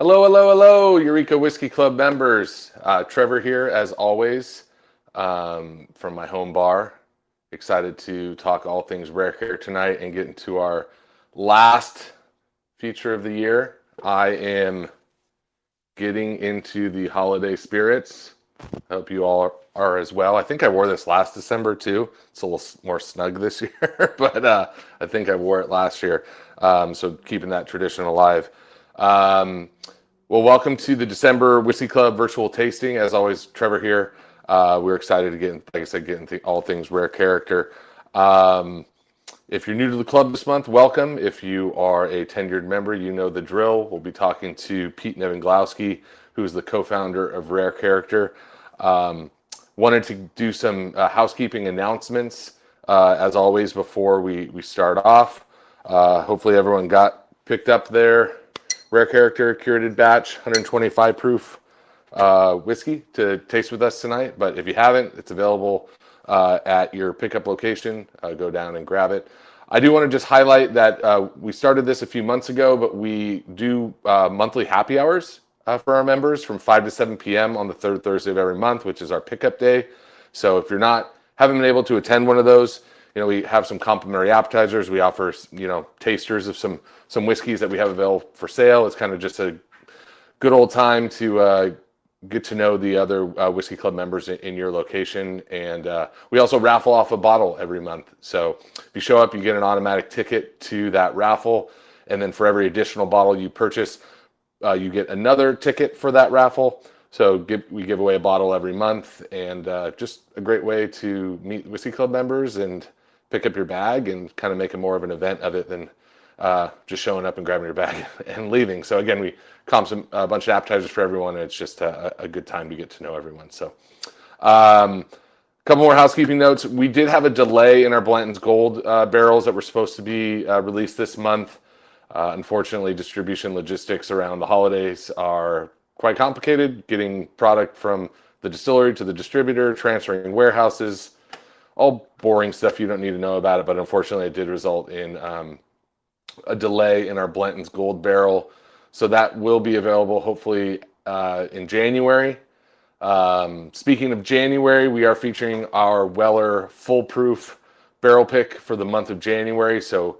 Hello, hello, hello, Eureka Whiskey Club members. Trevor here, as always, from my home bar. Excited to talk all things rare care tonight and get into our last feature of the year. I am getting into the holiday spirits. I hope you all are as well. I think I wore this last December too. It's a little more snug this year, but I think I wore it last year. So keeping that tradition alive. Well, welcome to the December Whiskey Club virtual tasting. As always, Trevor here. We're excited to get, like I said, get into all things rare character. If you're new to the club this month, welcome. If you are a tenured member, you know the drill. We'll be talking to Pete Nevenglowski, who's the co-founder of Rare Character. Wanted to do some housekeeping announcements, as always, before we start off. Hopefully everyone picked up their Rare Character curated batch, 125 proof whiskey to taste with us tonight. But if you haven't, it's available at your pickup location. Go down and grab it. I do want to just highlight that we started this a few months ago, but we do monthly happy hours for our members from 5 to 7 p.m. on the third Thursday of every month, which is our pickup day. So if haven't been able to attend one of those, we have some complimentary appetizers. We offer, tasters of some whiskeys that we have available for sale. It's kind of just a good old time to get to know the other Whiskey Club members in your location. And we also raffle off a bottle every month. So if you show up, you get an automatic ticket to that raffle. And then for every additional bottle you purchase, you get another ticket for that raffle. So we give away a bottle every month, and just a great way to meet Whiskey Club members and pick up your bag and kind of make it more of an event of it than just showing up and grabbing your bag and leaving. So again, we comp a bunch of appetizers for everyone, and it's just a good time to get to know everyone. So a couple more housekeeping notes. We did have a delay in our Blanton's Gold barrels that were supposed to be released this month. Unfortunately, distribution logistics around the holidays are quite complicated. Getting product from the distillery to the distributor, transferring warehouses, all boring stuff you don't need to know about it. But unfortunately, it did result in a delay in our Blanton's Gold barrel. So that will be available hopefully in January. Speaking of January, we are featuring our Weller Full-Proof barrel pick for the month of January. So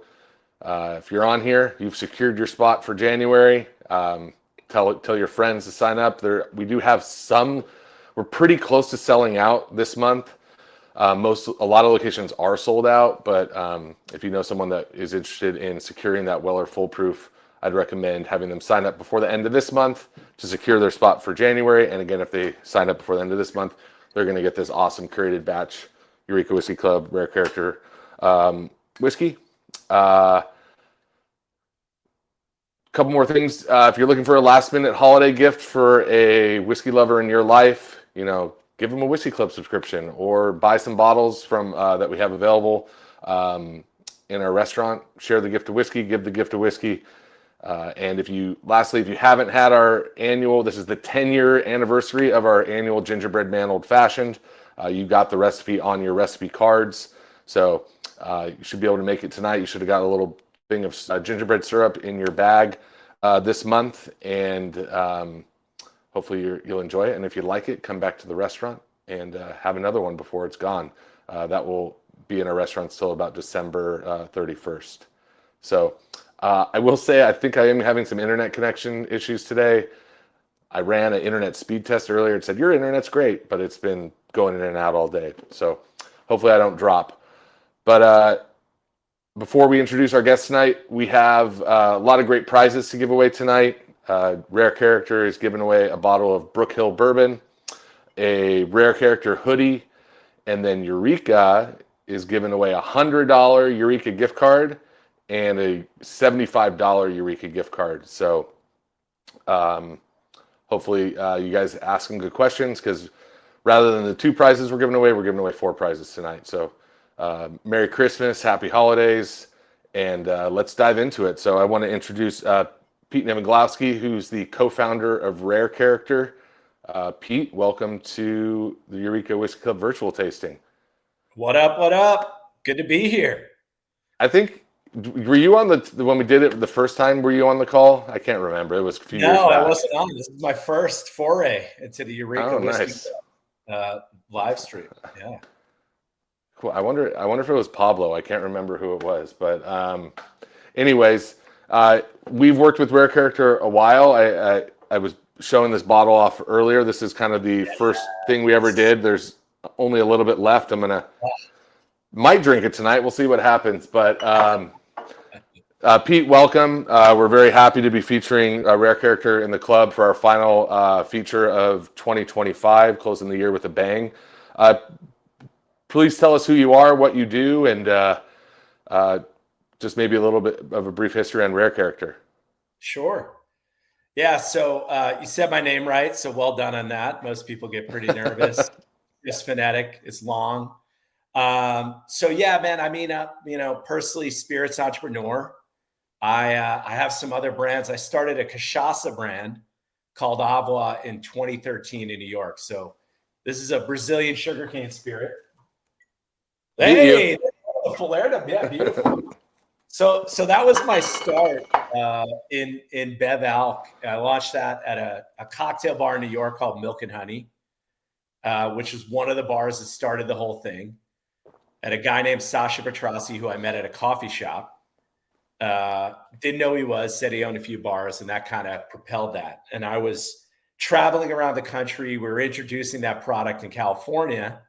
if you're on here, you've secured your spot for January. Tell your friends to sign up. We do have some. We're pretty close to selling out this month. A lot of locations are sold out, but if you know someone that is interested in securing that Weller Full Proof, I'd recommend having them sign up before the end of this month to secure their spot for January. And again, if they sign up before the end of this month, they're going to get this awesome curated batch Eureka Whiskey Club Rare Character whiskey. Couple more things. If you're looking for a last-minute holiday gift for a whiskey lover in your life, give them a Whiskey Club subscription or buy some bottles from that we have available in our restaurant. Share the gift of whiskey, give the gift of whiskey. And if you haven't had our annual, this is the 10-year anniversary of our annual Gingerbread Man Old Fashioned. You got the recipe on your recipe cards. So you should be able to make it tonight. You should have got a little thing of gingerbread syrup in your bag this month, and hopefully you'll enjoy it. And if you like it, come back to the restaurant and have another one before it's gone. That will be in our restaurant till about December 31st. So I will say, I think I am having some internet connection issues today. I ran an internet speed test earlier. It said, your internet's great, but it's been going in and out all day. So hopefully I don't drop. But before we introduce our guest tonight, we have a lot of great prizes to give away tonight. Rare Character is giving away a bottle of Brook Hill Bourbon, a Rare Character hoodie, and then Eureka is giving away a $100 Eureka gift card and a $75 Eureka gift card. So hopefully you guys ask some good questions, because rather than the 2 prizes we're giving away 4 prizes tonight. So Merry Christmas, Happy Holidays, and let's dive into it. So I want to introduce Pete Nevenglowski, who's the co-founder of Rare Character. Pete, welcome to the Eureka Whiskey Club virtual tasting. What up, what up? Good to be here. I think Were you on the when we did it the first time? Were you on the call? I can't remember. It was a few years No, back. I wasn't on. This is my first foray into the Eureka Oh, Whiskey nice. live stream. Yeah. Cool. I wonder if it was Pablo. I can't remember who it was, but anyways, we've worked with Rare Character a while. I was showing this bottle off earlier. This is kind of the first thing we ever did. There's only a little bit left. Might drink it tonight. We'll see what happens. But Pete, welcome. We're very happy to be featuring a Rare Character in the club for our final feature of 2025, closing the year with a bang. Please tell us who you are, what you do, and just maybe a little bit of a brief history on Rare Character. Sure. Yeah. So you said my name right. So well done on that. Most people get pretty nervous. It's phonetic. It's long. So yeah, man. I mean, personally, spirits entrepreneur. I have some other brands. I started a cachaça brand called Avoa in 2013 in New York. So this is a Brazilian sugarcane spirit. Hey, Fullertum. Yeah, beautiful. So that was my start in Bev Alc. I launched that at a cocktail bar in New York called Milk and Honey, which was one of the bars that started the whole thing. And a guy named Sasha Petrossi, who I met at a coffee shop, didn't know who he was, said he owned a few bars, and that kind of propelled that. And I was traveling around the country. We were introducing that product in California.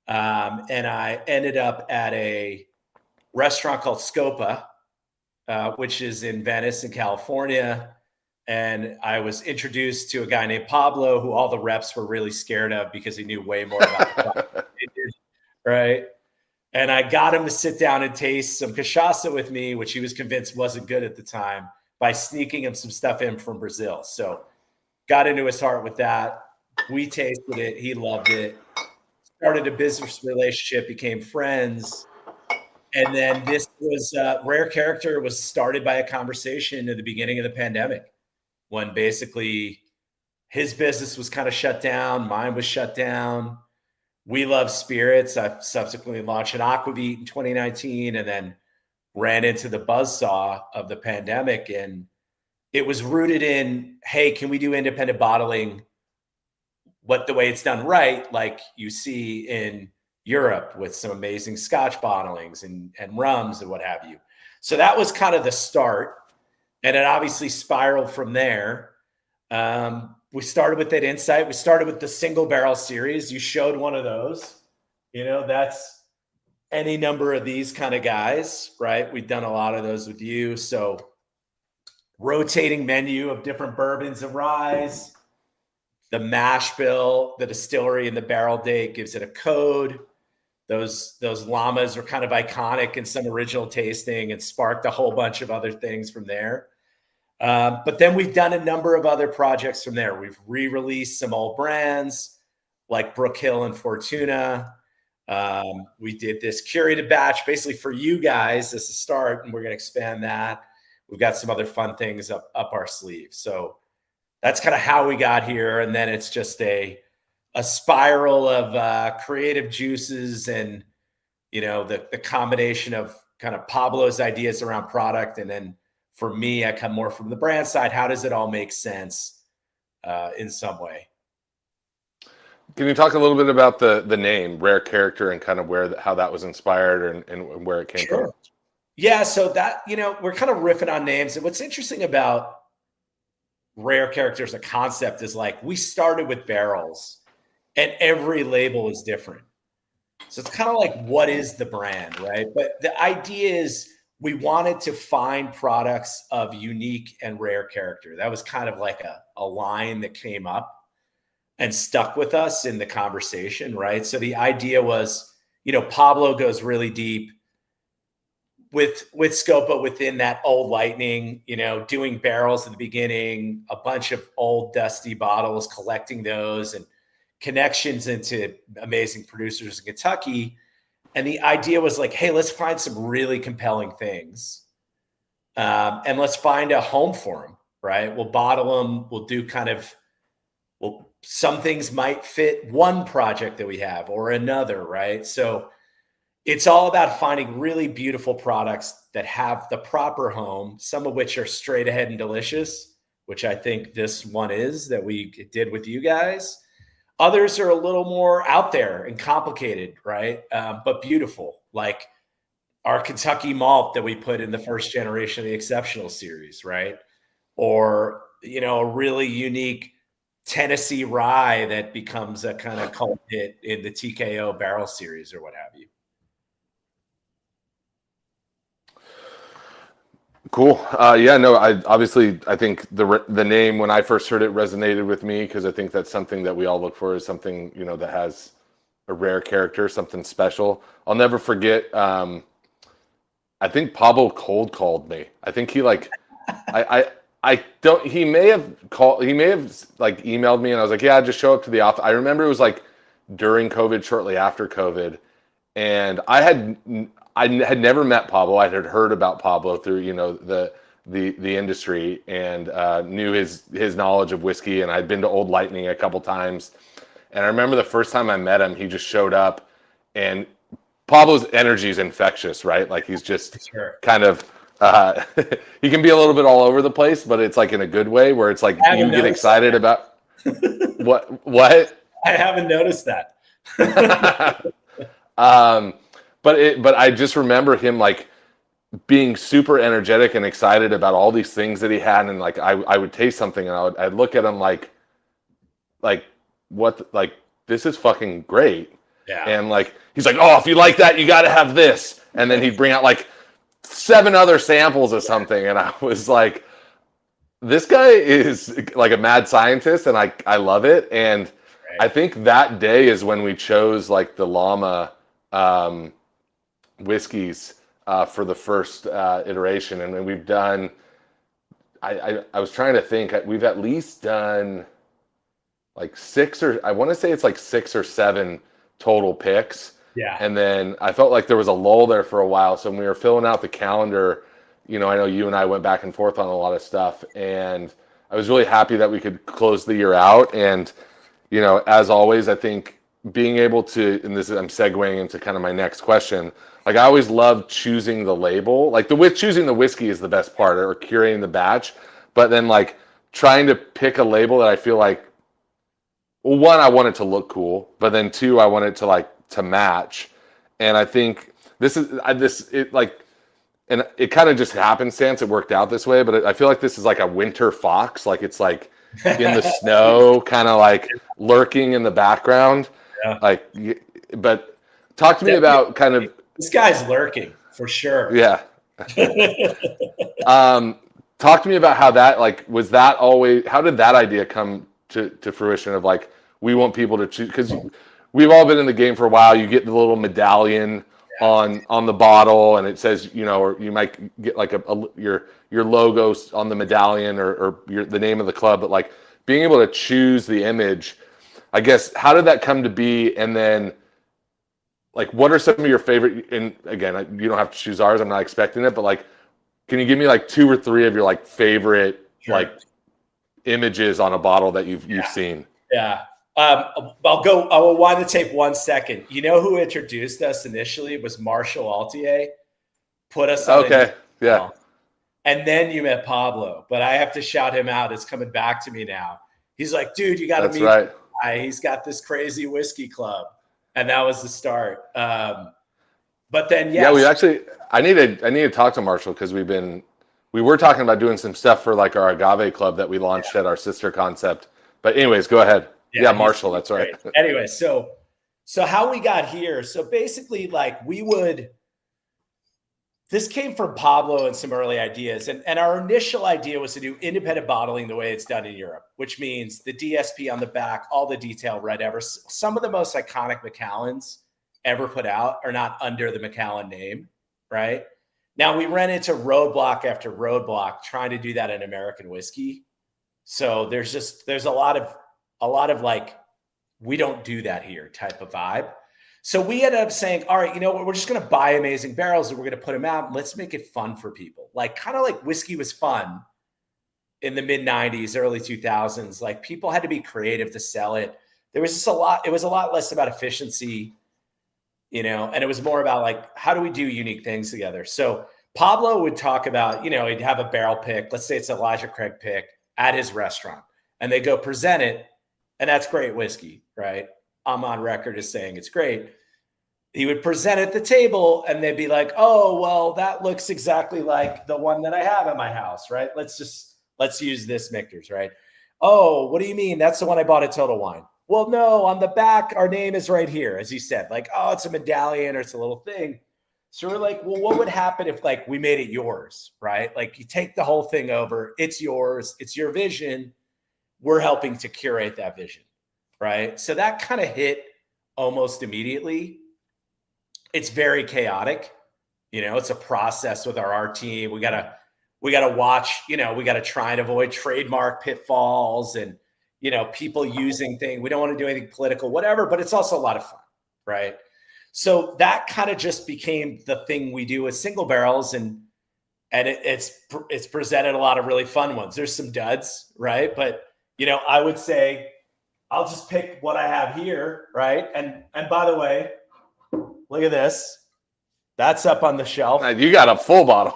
And I ended up at a restaurant called Scopa, which is in Venice in California. And I was introduced to a guy named Pablo, who all the reps were really scared of because he knew way more about the product than they did, right? And I got him to sit down and taste some cachaça with me, which he was convinced wasn't good at the time, by sneaking him some stuff in from Brazil. So got into his heart with that. We tasted it. He loved it. Started a business relationship, became friends. And then this was Rare Character was started by a conversation at the beginning of the pandemic when basically his business was kind of shut down. Mine was shut down. We love spirits. I subsequently launched an Aquavit in 2019 and then ran into the buzzsaw of the pandemic. And it was rooted in, hey, can we do independent bottling? But the way it's done right, like you see in Europe with some amazing Scotch bottlings and rums and what have you. So that was kind of the start. And it obviously spiraled from there. We started with that insight. We started with the single barrel series. You showed one of those. That's any number of these kind of guys, right? We've done a lot of those with you. So rotating menu of different bourbons and ryes. The mash bill, the distillery, and the barrel date gives it a code. Those llamas are kind of iconic in some original tasting and sparked a whole bunch of other things from there. But then we've done a number of other projects from there. We've re-released some old brands like Brook Hill and Fortuna. We did this curated batch basically for you guys as a start, and we're going to expand that. We've got some other fun things up our sleeve. So that's kind of how we got here. And then it's just a spiral of creative juices and, the combination of kind of Pablo's ideas around product. And then for me, I come more from the brand side. How does it all make sense in some way? Can you talk a little bit about the name Rare Character and kind of how that was inspired and where it came from? Yeah. So that, we're kind of riffing on names. And what's interesting about Rare Character as a concept is like we started with barrels and every label is different. So it's kind of like, what is the brand, right? But the idea is we wanted to find products of unique and rare character. That was kind of like a line that came up and stuck with us in the conversation, right? So the idea was, Pablo goes really deep with Scopa within that old Lightning, doing barrels at the beginning, a bunch of old dusty bottles, collecting those and connections into amazing producers in Kentucky. And the idea was like, hey, let's find some really compelling things. And let's find a home for them, right? We'll bottle them. We'll do some things might fit one project that we have or another, right? So it's all about finding really beautiful products that have the proper home, some of which are straight ahead and delicious, which I think this one is that we did with you guys. Others are a little more out there and complicated, right? But beautiful, like our Kentucky malt that we put in the first generation of the Exceptional series, right? Or, you know, a really unique Tennessee rye that becomes a kind of cult hit in the TKO barrel series or what have you. Cool. Yeah, no, I think the name when I first heard it resonated with me because I think that's something that we all look for is something, you know, that has a rare character, something special. I'll never forget. I think Pablo cold called me. I think he like, I don't. He may have called. He may have like emailed me, and I was like, yeah, just show up to the office. I remember it was like during COVID, shortly after COVID, and I had never met Pablo. I had heard about Pablo through, you know, the industry and knew his knowledge of whiskey. And I'd been to Old Lightning a couple times. And I remember the first time I met him, he just showed up, and Pablo's energy is infectious, right? Like he's just kind of he can be a little bit all over the place, but it's like in a good way where it's like you get excited about what I haven't noticed that. But I just remember him like being super energetic and excited about all these things that he had, and like I would taste something and I'd look at him like what, like, this is fucking great. Yeah. And like he's like, oh, if you like that, you got to have this, and then he'd bring out like 7 other samples of something, and I was like, this guy is like a mad scientist, and I love it. And I think that day is when we chose like the Llama whiskeys for the first iteration, and then we've done. I was trying to think. We've at least done like 6 or I want to say it's like 6 or 7 total picks. Yeah. And then I felt like there was a lull there for a while. So when we were filling out the calendar, you know, I know you and I went back and forth on a lot of stuff, and I was really happy that we could close the year out. And, you know, as always, I think being able to, and this is, I'm segueing into kind of my next question. Like I always love choosing the label, like choosing the whiskey is the best part, or curating the batch, but then like trying to pick a label that I feel like, well, one, I want it to look cool, but then 2, I want it to match. And I think and it kind of just happenstance. It worked out this way, but I feel like this is like a winter fox. Like it's like in the snow, kind of like lurking in the background. Yeah. Like, but talk to me about kind of. This guy's lurking for sure. Yeah. Talk to me about how that, like, was that always, how did that idea come to fruition of like, we want people to choose, because we've all been in the game for a while. You get the little medallion on the bottle, and it says, you know, or you might get like your logos on the medallion or the name of the club, but like being able to choose the image, I guess, how did that come to be? And then like, what are some of your favorite, and again, you don't have to choose ours, I'm not expecting it, but like, can you give me like 2 or 3 of your like favorite like images on a bottle that you've seen? Yeah. I will wind the tape 1 second. You know who introduced us initially? It was Marshall Altier. Put us on. Okay. Yeah. And then you met Pablo, but I have to shout him out. It's coming back to me now. He's like, dude, you got to meet right. this guy. He's got this crazy whiskey club. And that was the start. But then, yes. Yeah, we actually, I need to talk to Marshall, because we were talking about doing some stuff for like our agave club that we launched at our sister concept. But anyways, go ahead. Yeah, Marshall, that's right. Anyway, so how we got here. So basically, like this came from Pablo and some early ideas. And our initial idea was to do independent bottling the way it's done in Europe, which means the DSP on the back, all the detail, red ever. Some of the most iconic Macallans ever put out are not under the Macallan name, right? Now we ran into roadblock after roadblock trying to do that in American whiskey. So there's a lot of like, we don't do that here type of vibe. So we ended up saying, all right, you know what? We're just going to buy amazing barrels and we're going to put them out, and let's make it fun for people. Like kind of like whiskey was fun in the mid 90s, early 2000s. Like people had to be creative to sell it. There was just it was a lot less about efficiency. and it was more about like, how do we do unique things together? So Pablo would talk about, he'd have a barrel pick. Let's say it's Elijah Craig pick at his restaurant, and they go present it. And that's great whiskey, right? I'm on record as saying it's great. He would present at the table and they'd be like, oh, well, that looks exactly like the one that I have at my house, right? Let's use this Michter's, right? Oh, what do you mean? That's the one I bought at Total Wine. Well, no, on the back, our name is right here, as you said, like, oh, it's a medallion or it's a little thing. So we're like, well, what would happen if like we made it yours, right? Like you take the whole thing over, it's yours, it's your vision. We're helping to curate that vision, right? So that kind of hit almost immediately. It's very chaotic. It's a process with our team. We gotta watch, we gotta try and avoid trademark pitfalls and, people using things. We don't want to do anything political, whatever, but it's also a lot of fun, right? So that kind of just became the thing we do with single barrels, and it's presented a lot of really fun ones. There's some duds, right? But I would say I'll just pick what I have here, right? And by the way, look at this. That's up on the shelf. You got a full bottle.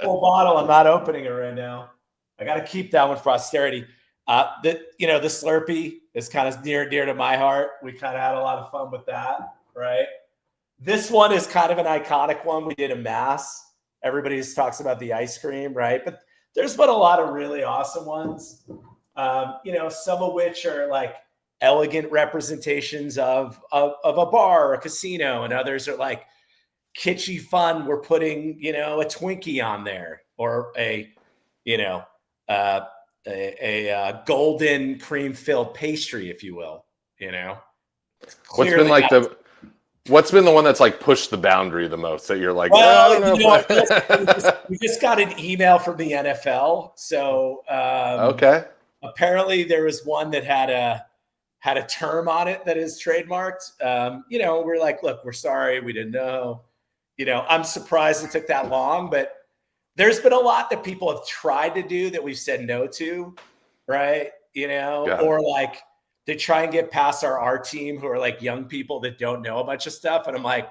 Full bottle. I'm not opening it right now. I got to keep that one for posterity. The Slurpee is kind of near and dear to my heart. We kind of had a lot of fun with that, right? This one is kind of an iconic one. We did a mass. Everybody just talks about the ice cream, right? But there's been a lot of really awesome ones. Some of which are like elegant representations of a bar or a casino, and others are like kitschy fun. We're putting, a Twinkie on there, or a golden cream filled pastry, if you will. What's been the one that's like pushed the boundary the most that you're like, well, I don't know we just got an email from the NFL. So okay. Apparently there was one that had a term on it that is trademarked. We're like, look, we're sorry, we didn't know. I'm surprised it took that long, but there's been a lot that people have tried to do that we've said no to, right? Or like they try and get past our team, who are like young people that don't know a bunch of stuff. And I'm like,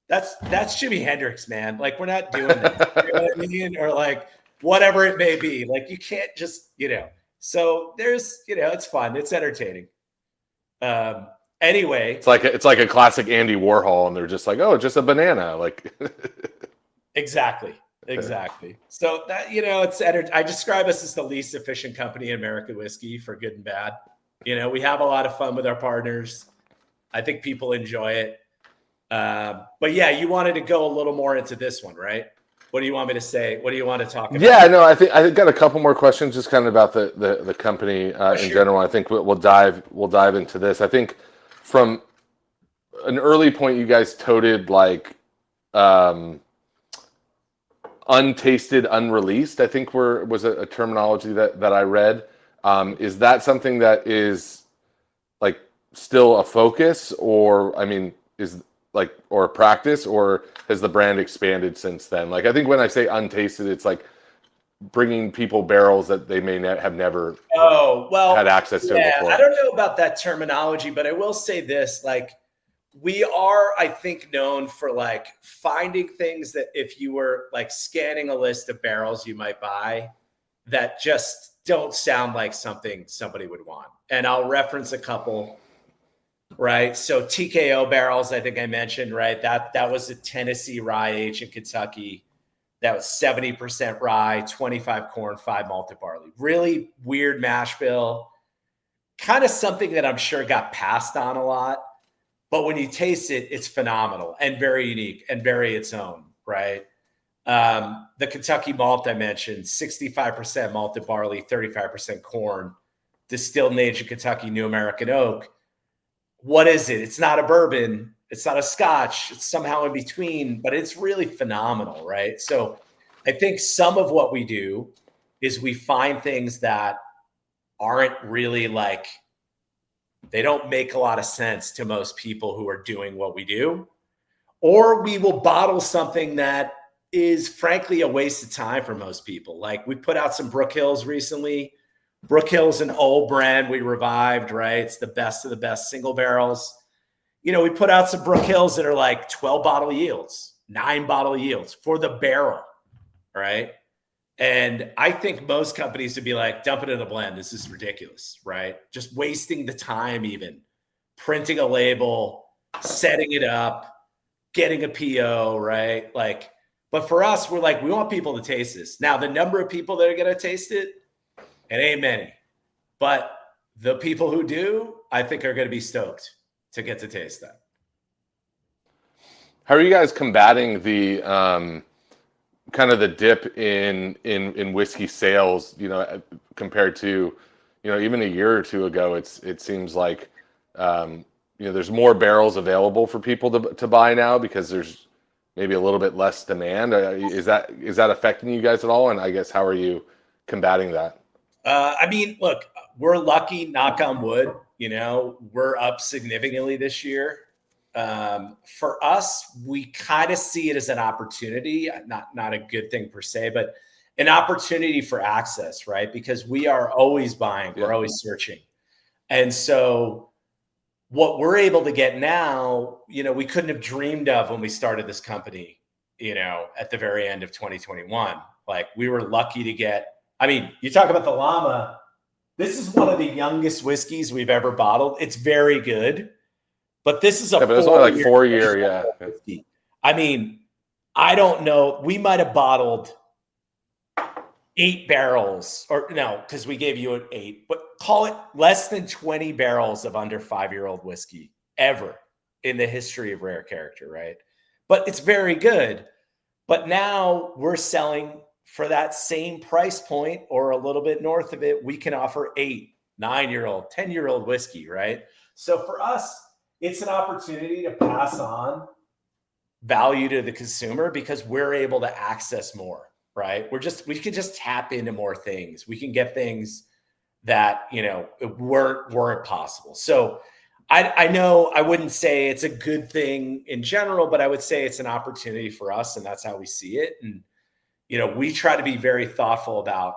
that's Jimi Hendrix, man. Like, we're not doing that. You know what I mean? Or like whatever it may be. Like, you can't just, So there's, it's fun. It's entertaining. Anyway, it's like a classic Andy Warhol, and they're just like, oh, just a banana. Like, exactly. So that, I describe us as the least efficient company in American whiskey, for good and bad. We have a lot of fun with our partners. I think people enjoy it. But yeah, you wanted to go a little more into this one, right? What do you want me to say? What do you want to talk about? Yeah, no, I got a couple more questions, just kind of about the company in general. I think we'll dive into this. I think from an early point, you guys toted like untasted, unreleased, I think was a terminology that I read. Is that something that is like still a focus, or or a practice, or has the brand expanded since then? Like, I think when I say untasted, it's like bringing people barrels that they may have never had access to before. I don't know about that terminology, but I will say this, like, we are, I think, known for like finding things that if you were like scanning a list of barrels you might buy that just don't sound like something somebody would want. And I'll reference a couple. Right. So TKO barrels, I think I mentioned, right? That was a Tennessee rye aged in Kentucky. That was 70% rye, 25 corn, 5 malted barley. Really weird mash bill. Kind of something that I'm sure got passed on a lot. But when you taste it, it's phenomenal and very unique and very its own, right? The Kentucky malt I mentioned, 65% malted barley, 35% corn, distilled and aged in Kentucky New American Oak. What is it? It's not a bourbon. It's not a scotch. It's somehow in between, but it's really phenomenal, right? So I think some of what we do is we find things that aren't really like, they don't make a lot of sense to most people who are doing what we do. Or we will bottle something that is frankly a waste of time for most people. Like, we put out some Brook Hills recently. Brook Hill's an old brand we revived, right? It's the best of the best single barrels. we put out some Brook Hills that are like 12 bottle yields, 9 bottle yields for the barrel, right? And I think most companies would be like, dump it in a blend. This is ridiculous, right? Just wasting the time, even printing a label, setting it up, getting a PO, right? Like, but for us, we're like, we want people to taste this. Now, the number of people that are going to taste it, it ain't many. But the people who do, I think are going to be stoked to get to taste that. How are you guys combating the kind of the dip in whiskey sales, compared to, even a year or two ago? It seems like there's more barrels available for people to buy now because there's maybe a little bit less demand. Is that affecting you guys at all? And I guess, how are you combating that? I mean, look, we're lucky, knock on wood, we're up significantly this year. For us, we kind of see it as an opportunity, not a good thing per se, but an opportunity for access, right? Because we are always buying, we're always searching. And so what we're able to get now, we couldn't have dreamed of when we started this company, at the very end of 2021. Like, we were lucky to get, you talk about the Llama. This is one of the youngest whiskeys we've ever bottled. It's very good, but this is but it's only like 4 year. Yeah. Whiskey. I don't know. We might have bottled 8 barrels, or no, because we gave you an 8, but call it less than 20 barrels of under 5-year-old whiskey ever in the history of Rare Character, right? But it's very good. But now we're selling for that same price point or a little bit north of it. We can offer 8, 9-year-old, 10-year-old whiskey, right? So for us, it's an opportunity to pass on value to the consumer because we're able to access more, right? We can just tap into more things. We can get things that, weren't possible. So I know I wouldn't say it's a good thing in general, but I would say it's an opportunity for us, and that's how we see it. And, we try to be very thoughtful about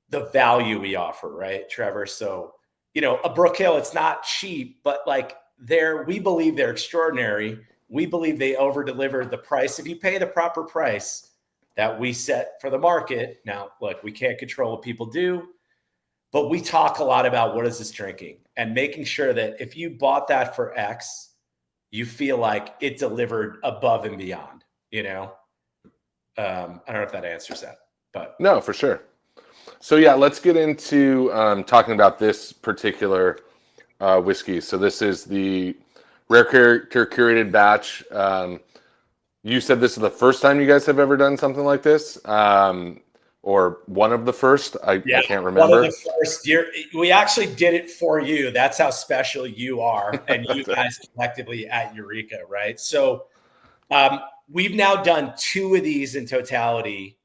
the value we offer, right, Trevor? So, a Brook Hill, it's not cheap, but like we believe they're extraordinary. We believe they over-deliver the price. If you pay the proper price that we set for the market. Now, look, we can't control what people do, but we talk a lot about what is this drinking and making sure that if you bought that for X, you feel like it delivered above and beyond, I don't know if that answers that, but. No, for sure. So yeah, let's get into talking about this particular whiskey. So this is the Rare Character curated batch. You said this is the first time you guys have ever done something like this, or one of the first. I can't remember. One of the first. We actually did it for you. That's how special you are, and you guys collectively at Eureka, right? So we've now done 2 of these in totality,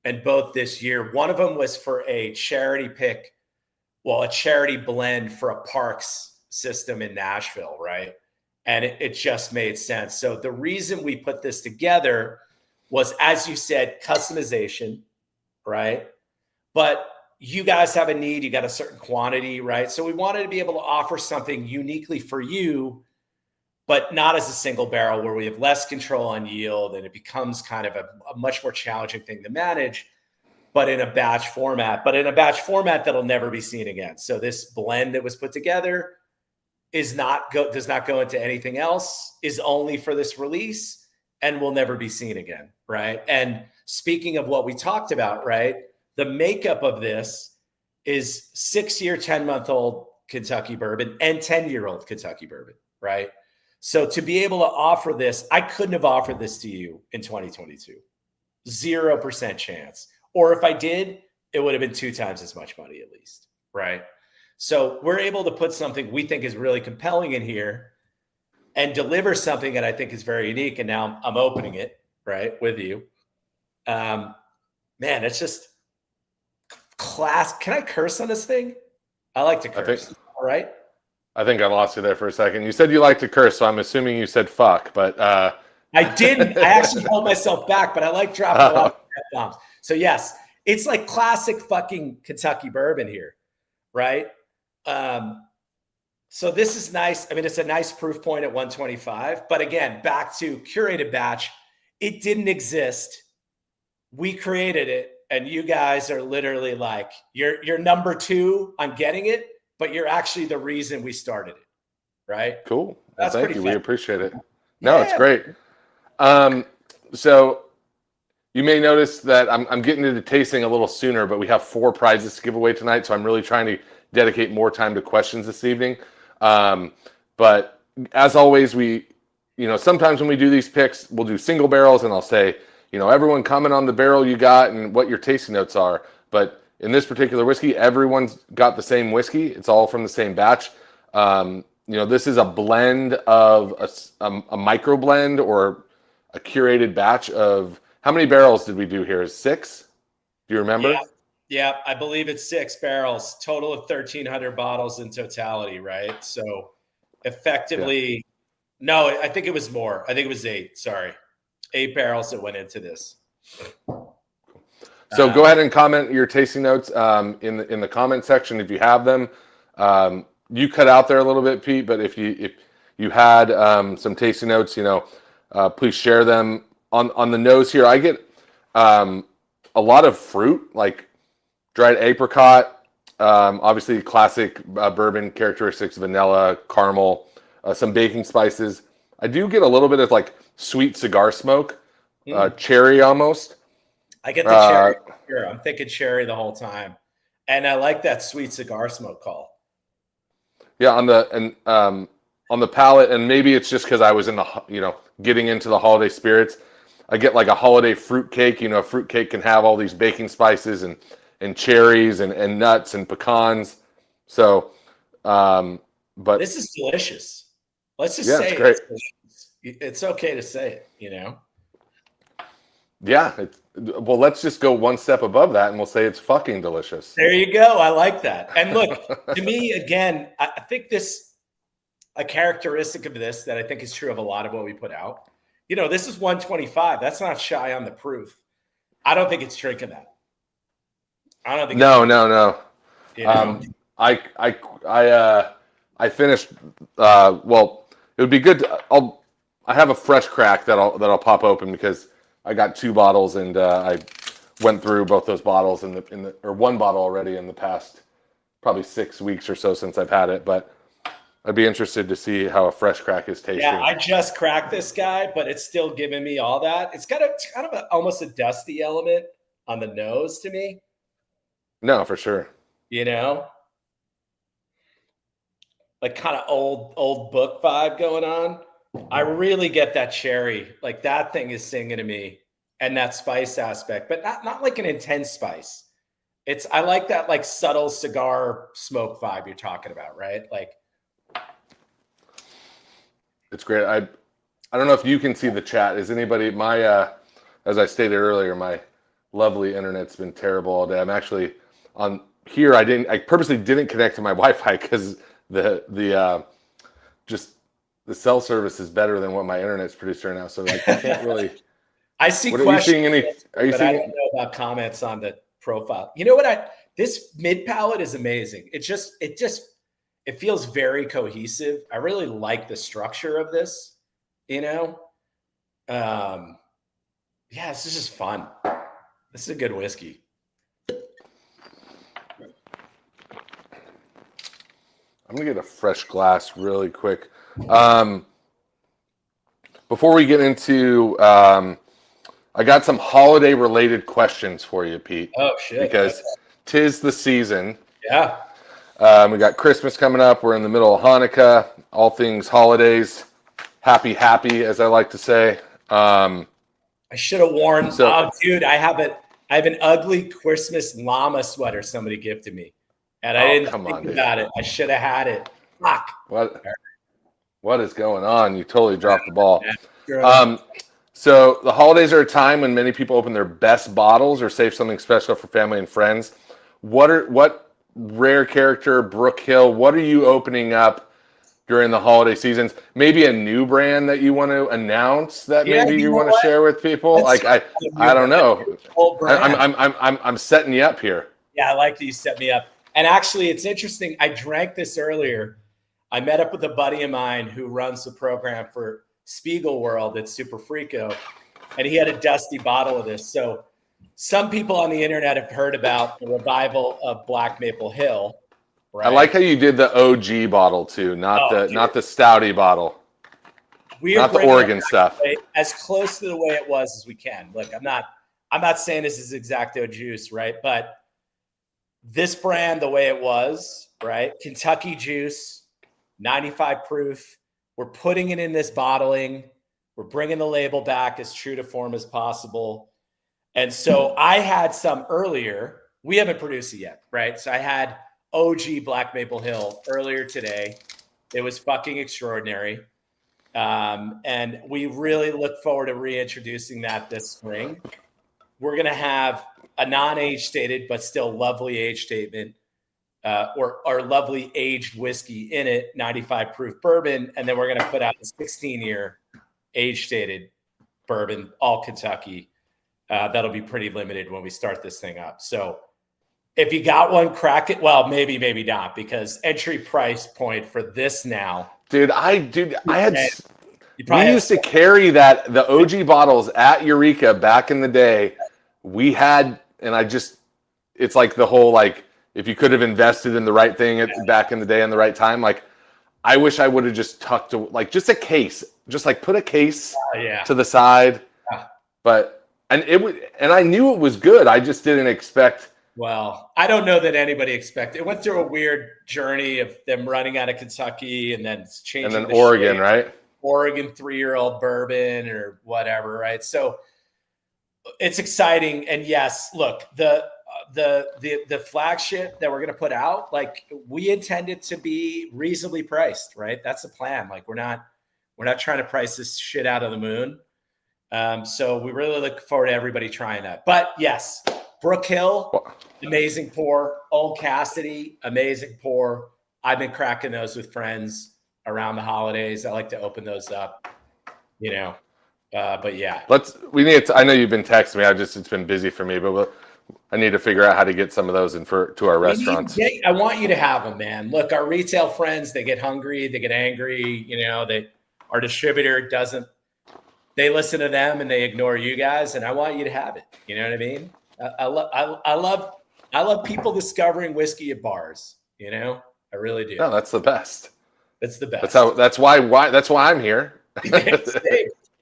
and both this year. One of them was for a charity pick, a charity blend for a parks system in Nashville, right? And it just made sense. So the reason we put this together was, as you said, customization, right? But you guys have a need, you got a certain quantity, right? So we wanted to be able to offer something uniquely for you, but not as a single barrel where we have less control on yield and it becomes kind of a much more challenging thing to manage, but in a batch format, that'll never be seen again. So this blend that was put together does not go into anything else, is only for this release, and will never be seen again, right? And speaking of what we talked about, right, the makeup of this is 6-year, 10-month-old Kentucky bourbon and 10-year-old Kentucky bourbon, right? So to be able to offer this, I couldn't have offered this to you in 2022. 0% chance. Or if I did, it would have been 2 times as much money at least, right? So we're able to put something we think is really compelling in here and deliver something that I think is very unique. And now I'm opening it, right, with you. Man, it's just class. Can I curse on this thing? I like to curse. All right. I think I lost you there for a second. You said you like to curse, so I'm assuming you said fuck, but I didn't. I actually held myself back, but I like dropping a lot of F-bombs. So yes, it's like classic fucking Kentucky bourbon here, right? So this is nice. I mean, it's a nice proof point at 125. But again, back to curated batch, it didn't exist. We created it, and you guys are literally like, you're number two on getting it, but you're actually the reason we started it, right? Cool. Well, That's thank pretty you. fun. We appreciate it. No, Yeah. it's great. So you may notice that I'm getting into tasting a little sooner, but we have 4 prizes to give away tonight, so I'm really trying to dedicate more time to questions this evening. But as always, sometimes when we do these picks, we'll do single barrels, and I'll say, everyone comment on the barrel you got and what your tasting notes are. But in this particular whiskey, everyone's got the same whiskey. It's all from the same batch. This is a blend of a micro blend or a curated batch of, how many barrels did we do here? 6? Do you remember? Yeah, I believe it's 6 barrels, total of 1,300 bottles in totality, right? So effectively, No, I think it was more. I think it was 8. Sorry. 8 barrels that went into this. So go ahead and comment your tasting notes in the comment section if you have them. You cut out there a little bit, Pete, but if you had some tasting notes, please share them. On the nose here, I get a lot of fruit, like dried apricot, obviously classic bourbon characteristics, vanilla, caramel, some baking spices. I do get a little bit of like sweet cigar smoke, cherry almost. I get the cherry. Sure, I'm thinking cherry the whole time, and I like that sweet cigar smoke call. Yeah, on the palate, and maybe it's just because I was in the getting into the holiday spirits. I get like a holiday fruit cake. A fruit cake can have all these baking spices and cherries and nuts and pecans. So, but this is delicious. Let's just it's say great. It's okay to say it. Yeah. Well, let's just go one step above that, and we'll say it's fucking delicious. There you go. I like that. And look, to me, again, I think a characteristic of this that I think is true of a lot of what we put out. This is 125. That's not shy on the proof. I don't think it's drinking that. I don't think. No. I finished. Well, it would be good. I have a fresh crack that I'll pop open because I got 2 bottles and I went through both those bottles or 1 bottle already in the past probably 6 weeks or so since I've had it, but I'd be interested to see how a fresh crack is tasting. Yeah, I just cracked this guy, but it's still giving me all that. It's got kind of almost a dusty element on the nose to me. No, for sure. Like kind of old book vibe going on. I really get that cherry. Like that thing is singing to me, and that spice aspect, but not like an intense spice. I like that like subtle cigar smoke vibe you're talking about, right? Like it's great. I don't know if you can see the chat. Is anybody as I stated earlier, my lovely internet's been terrible all day. I'm actually on here. I purposely didn't connect to my Wi-Fi because the cell service is better than what my internet's produced right now. So I can't really. I see questions. I don't know about comments on the profile. You know what? This mid palate is amazing. It feels very cohesive. I really like the structure of this. This is just fun. This is a good whiskey. I'm gonna get a fresh glass really quick. Before we get into, I got some holiday related questions for you, Pete. Oh shit! Because tis the season. Yeah. We got Christmas coming up. We're in the middle of Hanukkah. All things holidays. Happy, as I like to say. I should have worn. Dude, I have an ugly Christmas llama sweater somebody gifted me, and I didn't think about it. I should have had it. Fuck. What is going on? You totally dropped the ball. So the holidays are a time when many people open their best bottles or save something special for family and friends. What rare character, Brook Hill, what are you opening up during the holiday seasons? Maybe a new brand that you want to announce that maybe you want to share with people? I don't know. I'm setting you up here. Yeah, I like that you set me up. And actually, it's interesting. I drank this earlier. I met up with a buddy of mine who runs the program for Spiegel World at Super Frico, and he had a dusty bottle of this. So some people on the internet have heard about the revival of Black Maple Hill. Right? I like how you did the OG bottle too, not the stouty bottle. Not the Oregon stuff. As close to the way it was as we can. Look, I'm not saying this is Exacto juice, right? But this brand, the way it was, right? Kentucky juice, 95 proof. We're putting it in this bottling. We're bringing the label back as true to form as possible. And so I had some earlier. We haven't produced it yet, right? So I had OG Black Maple Hill earlier today. It was fucking extraordinary. And we really look forward to reintroducing that this spring. We're going to have a non-age stated, but still lovely age statement, or lovely aged whiskey in it, 95 proof bourbon. And then we're going to put out a 16-year age stated bourbon, all Kentucky. That'll be pretty limited when we start this thing up. So if you got one, crack it. Well, maybe not, because entry price point for this now. We used to carry the OG bottles at Eureka back in the day. We had, and it's like the whole, like, if you could have invested in the right thing back in the day in the right time, like, I wish I would have just tucked, like, just a case, just like put a case to the side. But, and I knew it was good. I just didn't expect. Well, I don't know that anybody expected. It went through a weird journey of them running out of Kentucky and then changing. And then Oregon, right? Oregon 3-year-old bourbon or whatever, right? So it's exciting. And yes, look, the flagship that we're going to put out, like, we intend it to be reasonably priced, right? That's the plan. Like, we're not trying to price this shit out of the moon. So we really look forward to everybody trying that. But yes, Brook Hill, amazing pour. Old Cassidy, amazing pour. I've been cracking those with friends around the holidays. I like to open those up, but yeah. I know you've been texting me. It's been busy for me, but I need to figure out how to get some of those to our restaurants. I want you to have them, man. Look, our retail friends, they get hungry, they get angry. Our distributor doesn't. They listen to them and they ignore you guys, and I want you to have it. You know what I mean? I love people discovering whiskey at bars. I really do. No, that's the best. It's the best. That's why I'm here.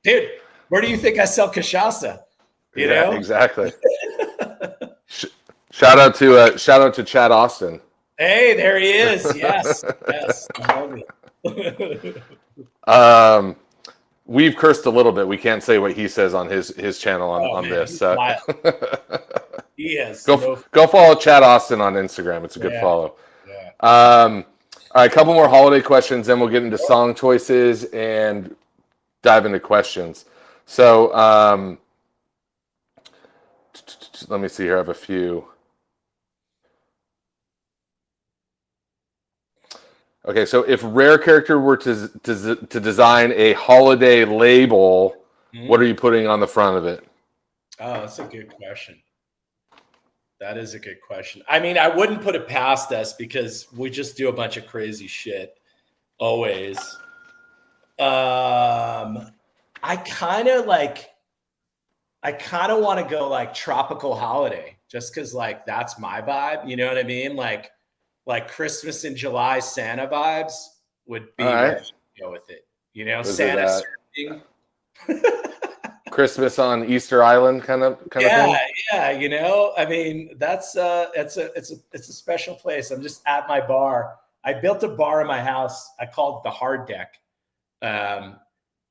Dude, where do you think I sell cachaça? You know? Exactly. Shout out to Chad Austin. Hey, there he is. Yes. We've cursed a little bit. We can't say what he says on his channel on this. He is. Go follow Chad Austin on Instagram. It's a good follow. Yeah. All right, a couple more holiday questions, then we'll get into song choices and dive into questions. So let me see here. I have a few. Okay, so if Rare Character were to design a holiday label, what are you putting on the front of it? Oh, that's a good question. That is a good question. I mean, I wouldn't put it past us because we just do a bunch of crazy shit always. I kind of want to go like tropical holiday just because like that's my vibe. You know what I mean? Like Christmas in July Santa vibes would be where to go with it. Santa serving. Christmas on Easter Island kind of thing. Yeah. I mean, it's a special place. I'm just at my bar. I built a bar in my house. I called it the Hard Deck,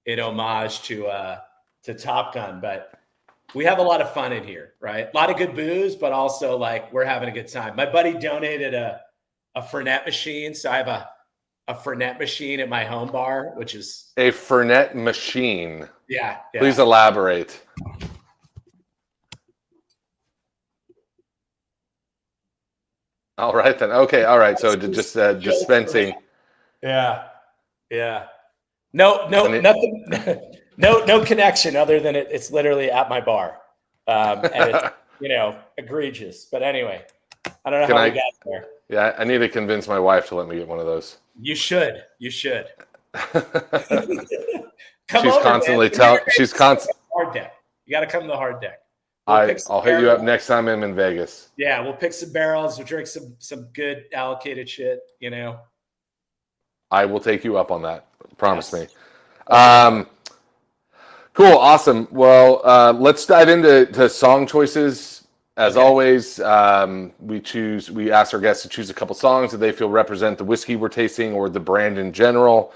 in homage to Top Gun. But we have a lot of fun in here, right? A lot of good booze, but also like we're having a good time. My buddy donated a Fernet machine, so I have a Fernet machine at my home bar, which is a Fernet machine. Yeah. Please elaborate. All right then. Okay. All right. So just dispensing. Yeah. No, nothing. No connection other than it's literally at my bar, and it's egregious. But anyway, I don't know how we got there. Yeah, I need to convince my wife to let me get one of those. You should. You should. Come She's over, constantly man. she's constant. Hard deck. You got to come to the hard deck. We'll pick some I'll hit you up barrels. next time I'm in Vegas. Yeah, we'll pick some barrels. We'll drink some good allocated shit. You know. I will take you up on that. Promise me. Okay. Cool, awesome. Well, let's dive into song choices. As always, we ask our guests to choose a couple songs that they feel represent the whiskey we're tasting or the brand in general.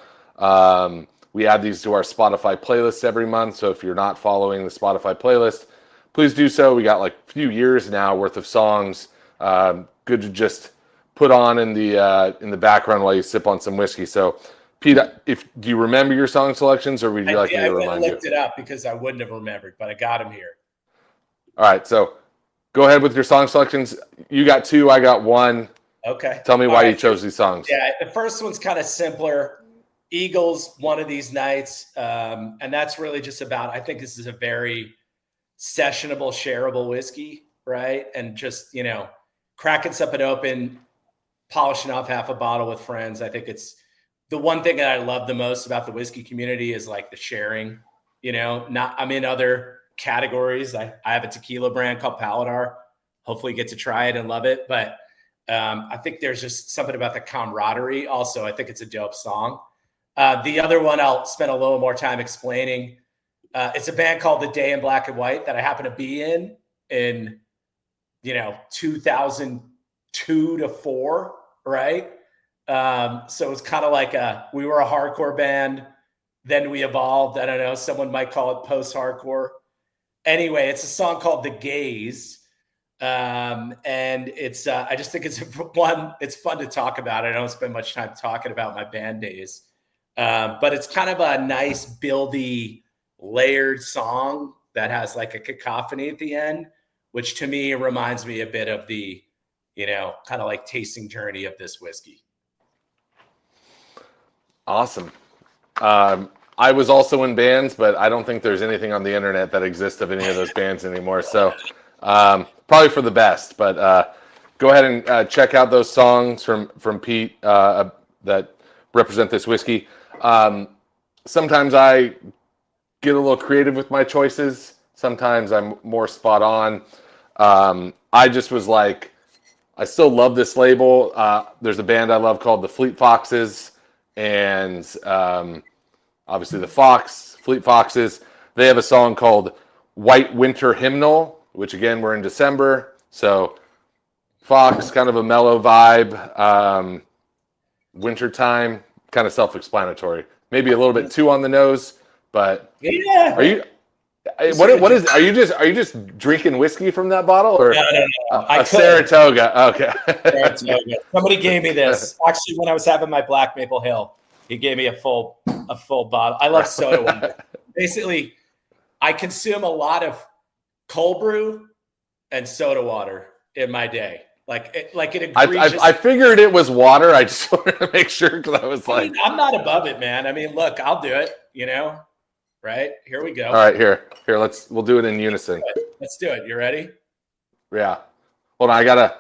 We add these to our Spotify playlist every month. So if you're not following the Spotify playlist, please do so. We got like a few years now worth of songs. Good to just put on in the background while you sip on some whiskey. So, Pete, do you remember your song selections, or would you like me to remind you? I looked it up because I wouldn't have remembered, but I got them here. All right, so go ahead with your song selections. You got 2, I got 1. Okay. Tell me why you chose these songs. Yeah, the first one's kind of simpler. Eagles, One of These Nights, and that's really just about. I think this is a very sessionable, shareable whiskey, right? And just cracking something open, polishing off half a bottle with friends. I think it's the one thing that I love the most about the whiskey community is like the sharing. I'm in other categories. I have a tequila brand called Paladar. Hopefully, get to try it and love it. But I think there's just something about the camaraderie. Also, I think it's a dope song. The other one I'll spend a little more time explaining. It's a band called The Day in Black and White that I happen to be in 2002 to 4, right? So it's kind of like we were a hardcore band, then we evolved. I don't know, someone might call it post-hardcore. Anyway, it's a song called The Gaze. And it's I just think it's fun to talk about. I don't spend much time talking about my band days. But it's kind of a nice, buildy, layered song that has like a cacophony at the end, which to me reminds me a bit of the, kind of like tasting journey of this whiskey. Awesome. I was also in bands, but I don't think there's anything on the internet that exists of any of those bands anymore. So probably for the best. But go ahead and check out those songs from Pete that represent this whiskey. Sometimes I get a little creative with my choices. Sometimes I'm more spot on. I just was like, I still love this label. There's a band I love called the Fleet Foxes, and obviously the Fleet Foxes. They have a song called White Winter Hymnal, which again, we're in December. So Fox, kind of a mellow vibe. Wintertime, kind of self-explanatory. Maybe a little bit too on the nose, but yeah. Are you? What is? Are you just drinking whiskey from that bottle, or no. a Saratoga? Okay. Saratoga. Somebody gave me this actually when I was having my Black Maple Hill. He gave me a full bottle. I love soda water. Basically, I consume a lot of cold brew and soda water in my day. Like it egregious. I figured it was water. I just wanted to make sure because I was like, I'm not above it, man. I mean, look, I'll do it. Right here we go. All right, here. We'll do it in unison. Let's do it. You ready? Yeah. Hold on. I gotta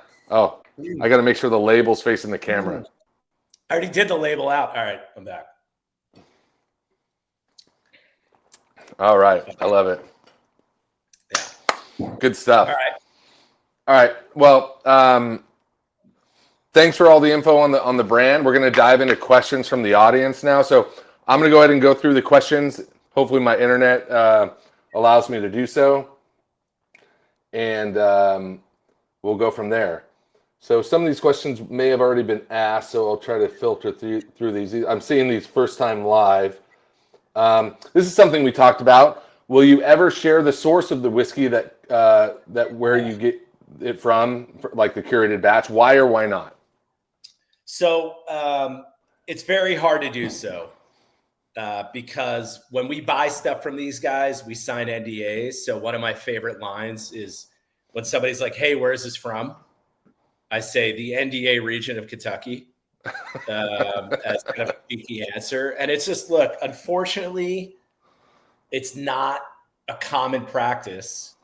make sure the label's facing the camera. I already did the label out. All right, I'm back. All right, I love it. Yeah. Good stuff. All right. Well, thanks for all the info on the brand. We're gonna dive into questions from the audience now. So I'm gonna go ahead and go through the questions. Hopefully my internet allows me to do so. And we'll go from there. So some of these questions may have already been asked, so I'll try to filter through these. I'm seeing these first time live. This is something we talked about. Will you ever share the source of the whiskey that where you get it from, like the curated batch? Why or why not? So it's very hard to do so. Because when we buy stuff from these guys, we sign NDAs. So one of my favorite lines is when somebody's like, "Hey, where is this from?" I say the NDA region of Kentucky as kind of a cheeky answer. And it's just, look, unfortunately, it's not a common practice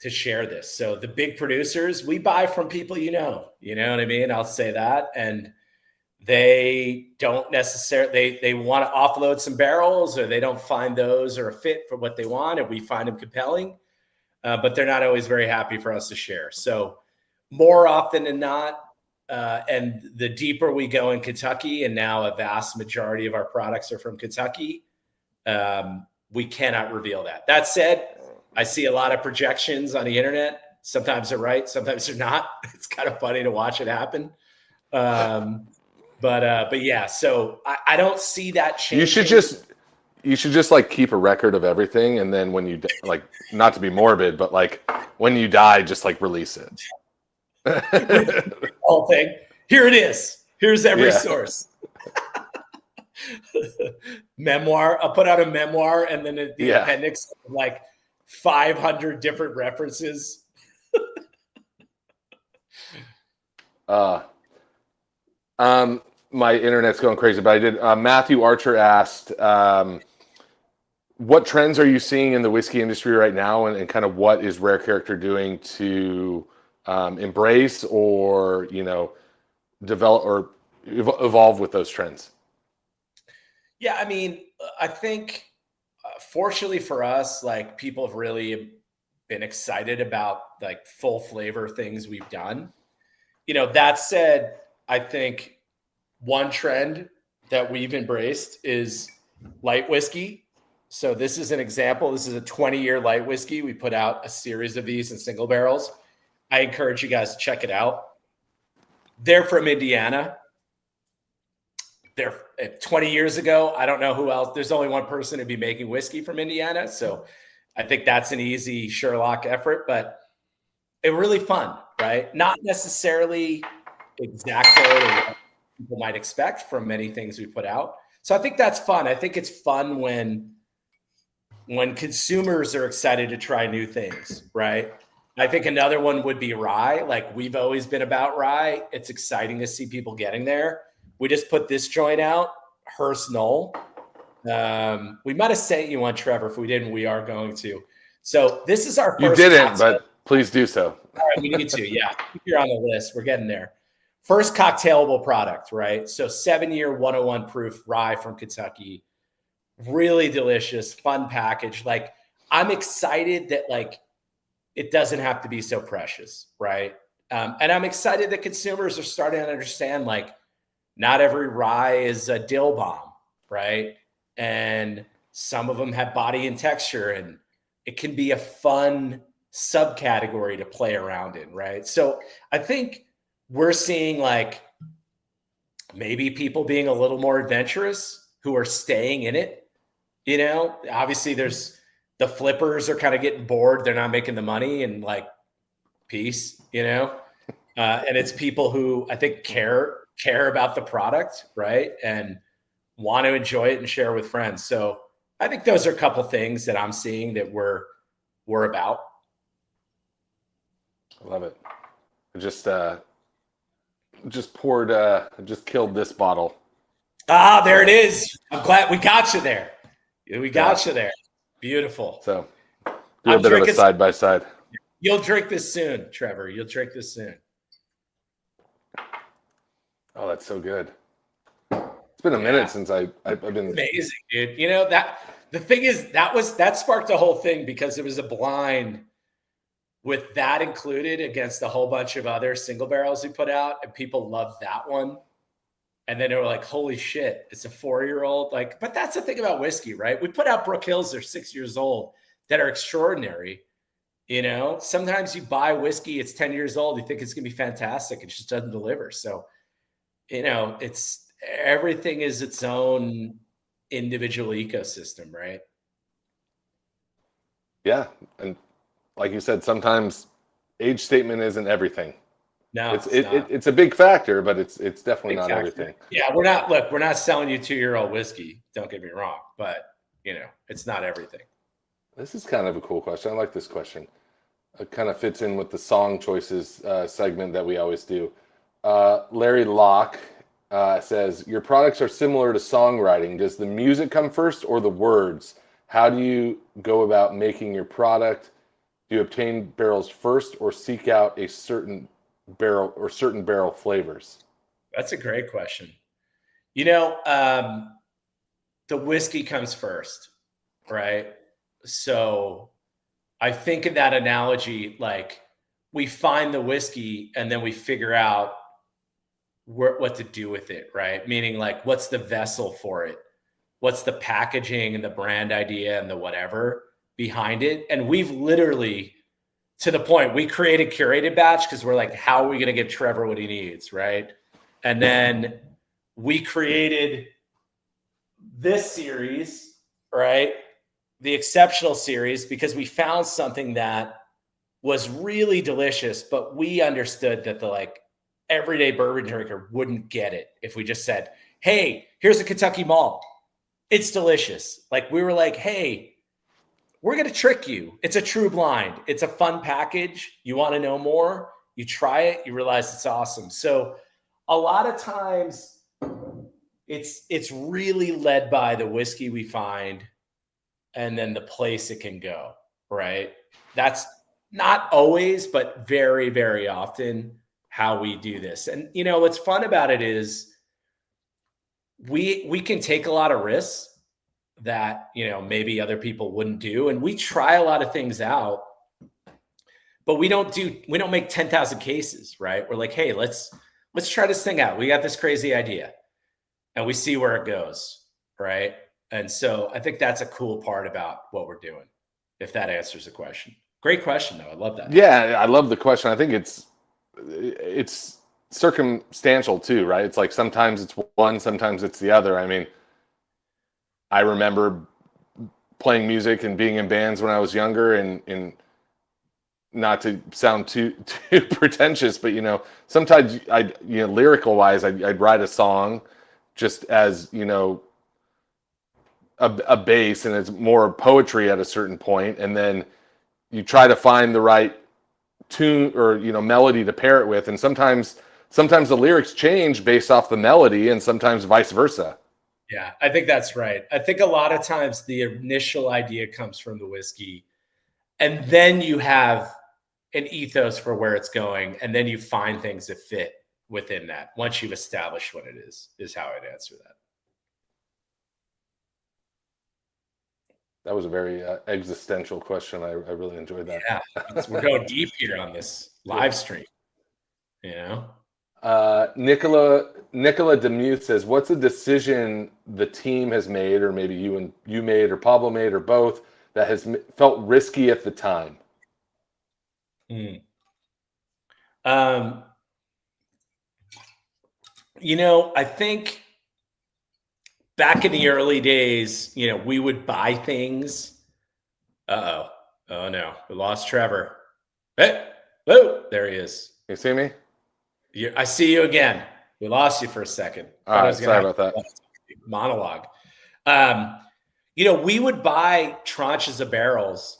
to share this. So the big producers, we buy from people, you know what I mean? I'll say that. And they don't necessarily, they want to offload some barrels, or they don't find those are a fit for what they want, and we find them compelling, but they're not always very happy for us to share. So more often than not, and the deeper we go in Kentucky, and now a vast majority of our products are from Kentucky, we cannot reveal that. That said, I see a lot of projections on the internet. Sometimes they're right, sometimes they're not. It's kind of funny to watch it happen. But yeah, so I don't see that changing. You should just like keep a record of everything, and then when you like, not to be morbid, but like when you die, just like release it. Whole thing. Here it is. Here's every source. Memoir. I'll put out a memoir, and then the appendix of like 500 different references. My internet's going crazy, but I did. Matthew Archer asked, what trends are you seeing in the whiskey industry right now, and kind of what is Rare Character doing to embrace or, develop or evolve with those trends? Yeah, I mean, I think fortunately for us, like, people have really been excited about like full flavor things we've done. That said, I think one trend that we've embraced is light whiskey. So this is an example. This is a 20-year light whiskey. We put out a series of these in single barrels. I encourage you guys to check it out. They're from Indiana. They're 20 years ago. I don't know who else. There's only one person who'd be making whiskey from Indiana. So I think that's an easy Sherlock effort, but it's really fun, right? Not necessarily exactly what people might expect from many things we put out. So I think that's fun. I think it's fun when consumers are excited to try new things, right? I think another one would be rye. Like, we've always been about rye. It's exciting to see people getting there. We just put this joint out, Hearst Knoll. We might have sent you one, Trevor. If we didn't, we are going to. So this is our first. You didn't, but please do so. All right, we need to. Yeah, you're on the list. We're getting there. First cocktailable product, right? So 7-year 101 proof rye from Kentucky. Really delicious, fun package. Like, I'm excited that like it doesn't have to be so precious, right? And I'm excited that consumers are starting to understand like not every rye is a dill bomb, right? And some of them have body and texture, and it can be a fun subcategory to play around in, right? So I think we're seeing like maybe people being a little more adventurous who are staying in it. Obviously there's the flippers are kind of getting bored. They're not making the money, and like, peace, and it's people who I think care about the product, right? And want to enjoy it and share with friends. So I think those are a couple things that I'm seeing that we're about. I love it. I just killed this bottle. There it is. I'm glad we got you there. We got you there. Beautiful. So do a bit of a side by side. You'll drink this soon, Trevor. You'll drink this soon. Oh, that's so good. It's been a minute since I've been amazing, dude. That the thing is that sparked the whole thing, because it was a blind with that included against a whole bunch of other single barrels we put out, and people loved that one. And then they were like, holy shit, it's a 4-year-old. Like, but that's the thing about whiskey, right? We put out Brook Hills, they're 6 years old, that are extraordinary. Sometimes you buy whiskey, it's 10 years old, you think it's gonna be fantastic, it just doesn't deliver. So, it's everything is its own individual ecosystem, right? Yeah. And like you said, sometimes age statement isn't everything. No, it's a big factor, but it's definitely not everything. Yeah, we're not selling you 2-year-old whiskey. Don't get me wrong, but it's not everything. This is kind of a cool question. I like this question. It kind of fits in with the song choices segment that we always do. Larry Locke says, your products are similar to songwriting. Does the music come first or the words? How do you go about making your product? Do you obtain barrels first or seek out a certain barrel or certain barrel flavors? That's a great question. You know, the whiskey comes first, right? So I think in that analogy, like we find the whiskey and then we figure out what to do with it, right? Meaning, like, what's the vessel for it? What's the packaging and the brand idea and the whatever behind it? And we've literally, to the point, we created curated batch because we're like, how are we going to give Trevor what he needs, right? And then we created this series, right? The exceptional series, because we found something that was really delicious, but we understood that the like everyday bourbon drinker wouldn't get it if we just said, hey, here's a Kentucky malt. It's delicious. Like we were like, hey, we're going to trick you. It's a true blind. It's a fun package. You want to know more? You try it, you realize it's awesome. So a lot of times it's really led by the whiskey we find and then the place it can go, right? That's not always, but very, very often how we do this. And you know, what's fun about it is we can take a lot of risks that, you know, maybe other people wouldn't do. And we try a lot of things out, but we don't make 10,000 cases, right? We're like, hey, let's try this thing out. We got this crazy idea and we see where it goes, right? And so I think that's a cool part about what we're doing, if that answers the question. Great question, though. I love that. Yeah, I love the question. I think it's circumstantial too, right? It's like sometimes it's one, sometimes it's the other. I mean, I remember playing music and being in bands when I was younger, and not to sound too pretentious, but you know, sometimes lyrical wise, I'd write a song just as, you know, a bass, and it's more poetry at a certain point, and then you try to find the right tune or, you know, melody to pair it with, and sometimes the lyrics change based off the melody, and sometimes vice versa. Yeah, I think that's right. I think a lot of times the initial idea comes from the whiskey, and then you have an ethos for where it's going, and then you find things that fit within that. Once you've established what it is how I'd answer that. That was a very existential question. I really enjoyed that. Yeah, we're going deep here on this live stream. You know, Nicola Demuth says, "What's a decision the team has made, or maybe you made, or Pablo made, or both, that has felt risky at the time?" You know, I think back in the early days, you know, we would buy things. Oh no, we lost Trevor. Hey, whoa, there he is. You see me? I see you again. We lost you for a second. All right, sorry about that. Monologue. You know, we would buy tranches of barrels,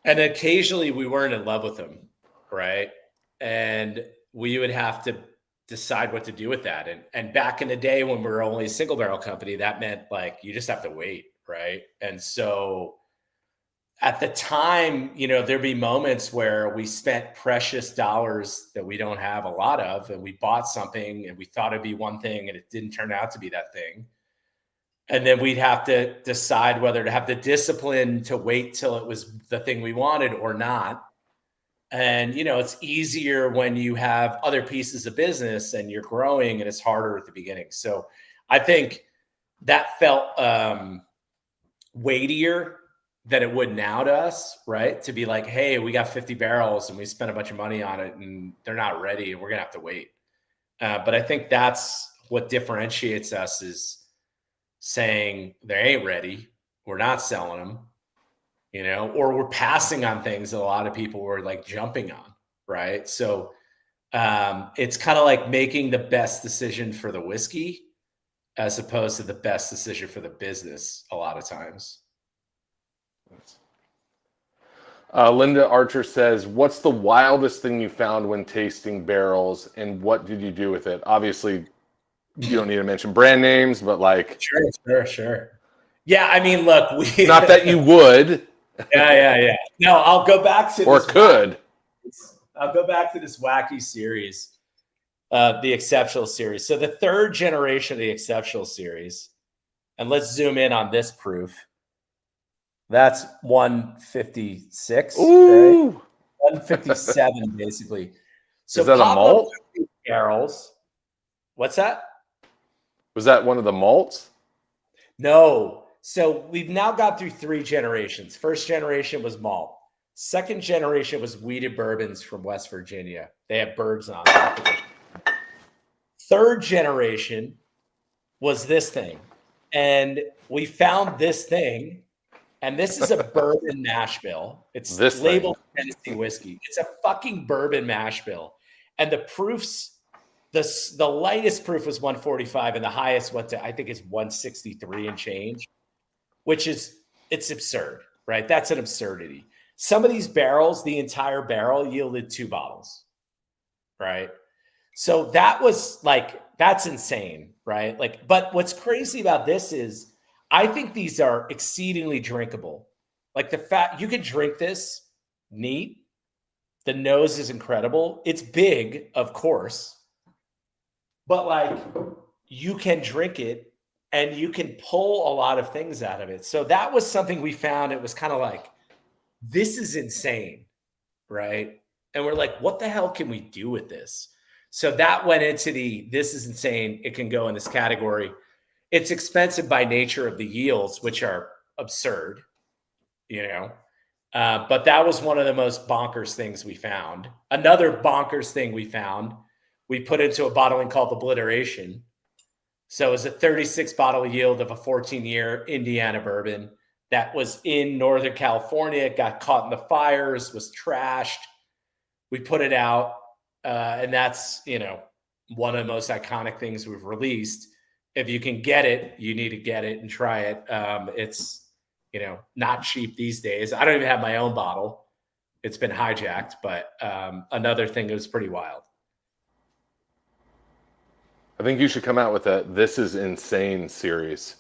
and occasionally we weren't in love with them, right? And we would have to decide what to do with that. And back in the day when we were only a single barrel company, that meant like you just have to wait, right? And so at the time, you know, there'd be moments where we spent precious dollars that we don't have a lot of, and we bought something and we thought it'd be one thing and it didn't turn out to be that thing. And then we'd have to decide whether to have the discipline to wait till it was the thing we wanted or not. And, you know, it's easier when you have other pieces of business and you're growing, and it's harder at the beginning. So I think that felt weightier than it would now to us, right? To be like, hey, we got 50 barrels and we spent a bunch of money on it and they're not ready and we're going to have to wait. But I think that's what differentiates us, is saying they ain't ready. We're not selling them. You know, or we're passing on things that a lot of people were like jumping on, right? So it's kind of like making the best decision for the whiskey as opposed to the best decision for the business a lot of times. Linda Archer says, "What's the wildest thing you found when tasting barrels, and what did you do with it?" Obviously, you don't need to mention brand names, but like... Sure. Yeah, I mean, look, not that you would. Yeah. No, I'll go back to Or could. I'll go back to this wacky series, the Exceptional Series. So the third generation of the Exceptional Series, and let's zoom in on this proof. That's 156. Ooh. Right? 157, basically. So is that a malt? barrels. What's that? Was that one of the malts? No. So we've now got through 3 generations. First generation was malt. Second generation was wheated bourbons from West Virginia. They have birds on them. Third generation was this thing. And we found this thing. And this is a bourbon mash bill. It's this labeled Tennessee whiskey. It's a fucking bourbon mash bill. And the proofs, the lightest proof was 145 and the highest went to, I think it's 163 and change, which is, it's absurd, right? That's an absurdity. Some of these barrels, the entire barrel yielded 2 bottles, right? So that was like, that's insane, right? Like, but what's crazy about this is I think these are exceedingly drinkable. Like the fact you can drink this neat. The nose is incredible. It's big, of course, but like you can drink it and you can pull a lot of things out of it. So that was something we found. It was kind of like, this is insane, right? And we're like, what the hell can we do with this? So that went into this is insane. It can go in this category. It's expensive by nature of the yields, which are absurd, but that was one of the most bonkers things we found. Another bonkers thing we found, we put into a bottling called Obliteration. So it was a 36 bottle yield of a 14-year Indiana bourbon that was in Northern California. It got caught in the fires, was trashed. We put it out, and that's, one of the most iconic things we've released. If you can get it, you need to get it and try it. It's, not cheap these days. I don't even have my own bottle. It's been hijacked, but another thing that was pretty wild. I think you should come out with a This Is Insane series.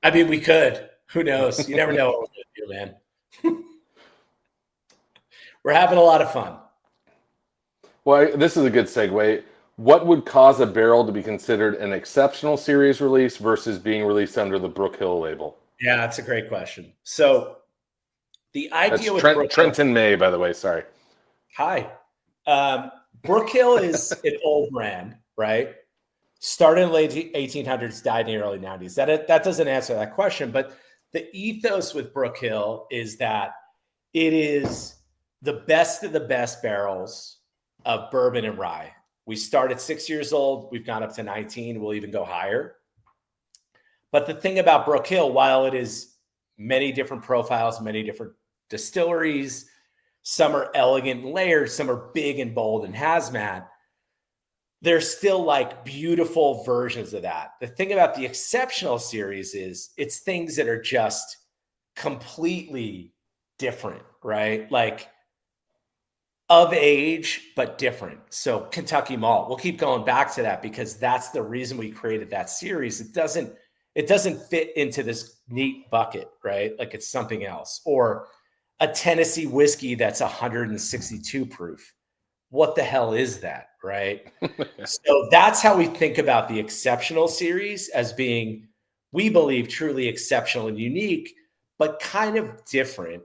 I mean, we could. Who knows? You never know what we're going to do, man. We're having a lot of fun. Well, this is a good segue. What would cause a barrel to be considered an exceptional series release versus being released under the Brook Hill label? Yeah, that's a great question. So the idea with Trenton May, by the way, sorry. Hi. Brook Hill is an old brand, right? Started in the late 1800s, died in the early 90s. That doesn't answer that question, but the ethos with Brook Hill is that it is the best of the best barrels of bourbon and rye. We started 6 years old. We've gone up to 19. We'll even go higher. But the thing about Brook Hill, while it is many different profiles, many different distilleries, some are elegant and layered, some are big and bold and hazmat, they're still like beautiful versions of that. The thing about the Exceptional series is it's things that are just completely different, right? Like of age, but different. So Kentucky malt, we'll keep going back to that because that's the reason we created that series. It doesn't fit into this neat bucket, right? Like it's something else. Or a Tennessee whiskey that's 162 proof. What the hell is that, right? So that's how we think about the Exceptional series as being, we believe, truly exceptional and unique, but kind of different.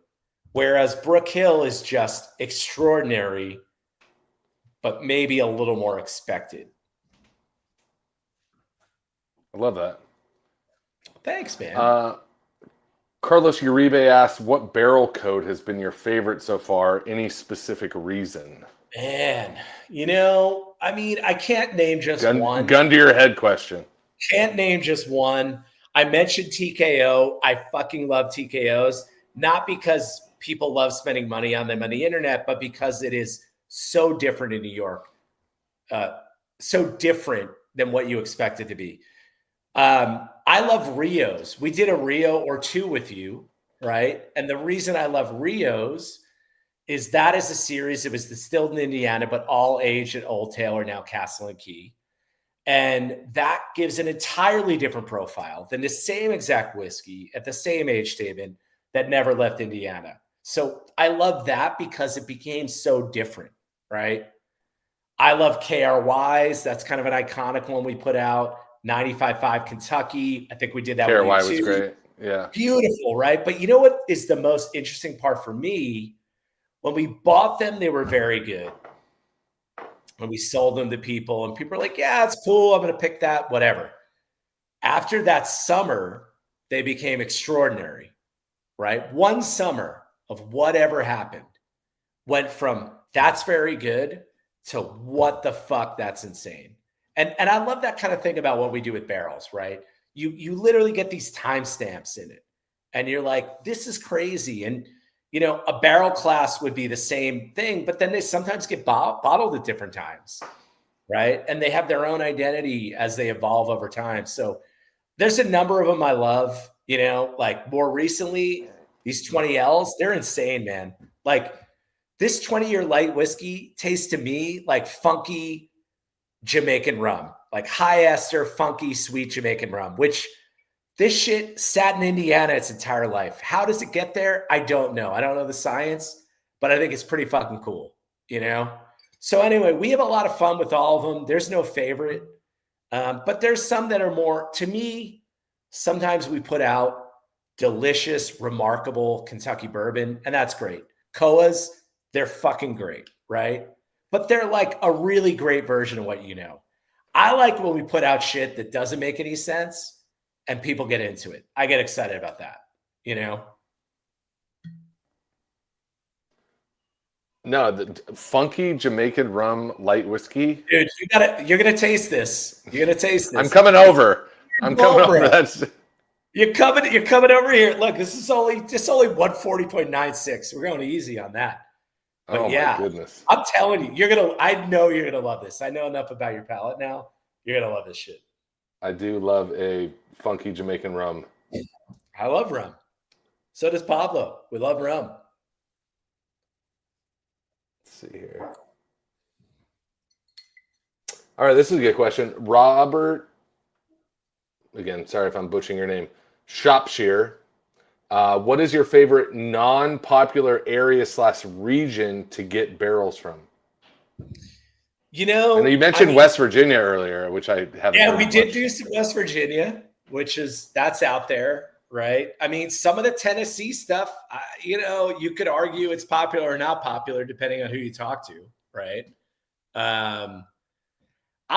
Whereas Brook Hill is just extraordinary, but maybe a little more expected. I love that. Thanks, man. Carlos Uribe asked, what barrel code has been your favorite so far? Any specific reason? Man, I mean, I can't name just one. Gun to your head question. Can't name just one. I mentioned TKO. I fucking love TKOs, not because people love spending money on them on the internet, but because it is so different in New York. So different than what you expect it to be. I love Rios. We did a Rio or two with you, right? And the reason I love Rios is that is a series that was distilled in Indiana, but all aged at Old Taylor, now Castle and Key. And that gives an entirely different profile than the same exact whiskey at the same age statement that never left Indiana. So I love that because it became so different, right? I love KRYs. That's kind of an iconic one we put out. 95.5 Kentucky. I think we did that with KRY you was too. great. Yeah. Beautiful, right? But you know what is the most interesting part for me? When we bought them, they were very good. When we sold them to people, and people are like, yeah, it's cool. I'm going to pick that, whatever. After that summer, they became extraordinary, right? One summer of whatever happened went from that's very good to what the fuck, that's insane. And I love that kind of thing about what we do with barrels, right? You literally get these timestamps in it, and you're like, this is crazy. And a barrel class would be the same thing, but then they sometimes get bottled at different times, right? And they have their own identity as they evolve over time. So there's a number of them I love. Like more recently, these 20Ls, they're insane, man. Like this 20-year light whiskey tastes to me like funky Jamaican rum, like high ester, funky, sweet Jamaican rum, which this shit sat in Indiana its entire life. How does it get there? I don't know. I don't know the science, but I think it's pretty fucking cool, So anyway, we have a lot of fun with all of them. There's no favorite, but there's some that are more, to me, sometimes we put out delicious, remarkable Kentucky bourbon, and that's great. Koas, they're fucking great, right? But they're like a really great version of what you know. I like when we put out shit that doesn't make any sense and people get into it. I get excited about that, No, the funky Jamaican rum light whiskey. Dude, you're gonna taste this. You're gonna taste this. I'm coming over. That's you're coming over here. Look, this is only 140.96. We're going easy on that. But my goodness. I'm telling you, I know you're gonna love this. I know enough about your palate now. You're gonna love this shit. I do love a funky Jamaican rum. I love rum. So does Pablo. We love rum. Let's see here. All right, this is a good question. Robert, again, sorry if I'm butchering your name. Shropshire. What is your favorite non-popular area / region to get barrels from? And you mentioned West Virginia earlier, which I haven't. Yeah, we did do some West Virginia, that's out there, right? I mean, some of the Tennessee stuff, you could argue it's popular or not popular depending on who you talk to, right? I'll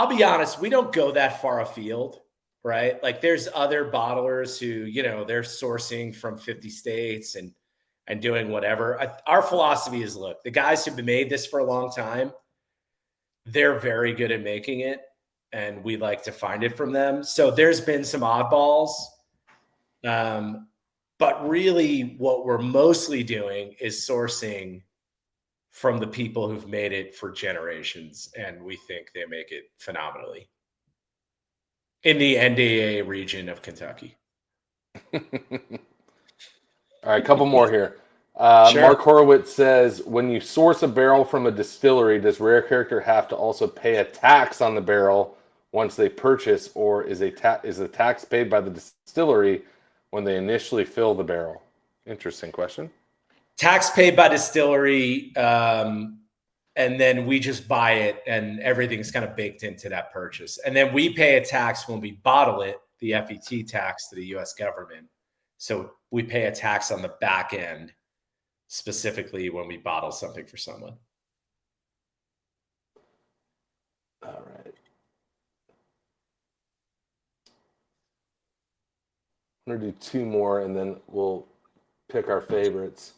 be honest, we don't go that far afield, right? Like there's other bottlers who, they're sourcing from 50 states and doing whatever. Our philosophy is, look, the guys who've made this for a long time, they're very good at making it, and we like to find it from them. So there's been some oddballs. But really what we're mostly doing is sourcing from the people who've made it for generations, and we think they make it phenomenally in the NDA region of Kentucky. All right, a couple more here. Sure. Mark Horowitz says, when you source a barrel from a distillery, does Rare Character have to also pay a tax on the barrel once they purchase, or is the tax paid by the distillery when they initially fill the barrel? Interesting question. Tax paid by distillery, and then we just buy it, and everything's kind of baked into that purchase. And then we pay a tax when we bottle it, the FET tax to the U.S. government. So we pay a tax on the back end, specifically when we bottle something for someone. All right. I'm going to do two more, and then we'll pick our favorites.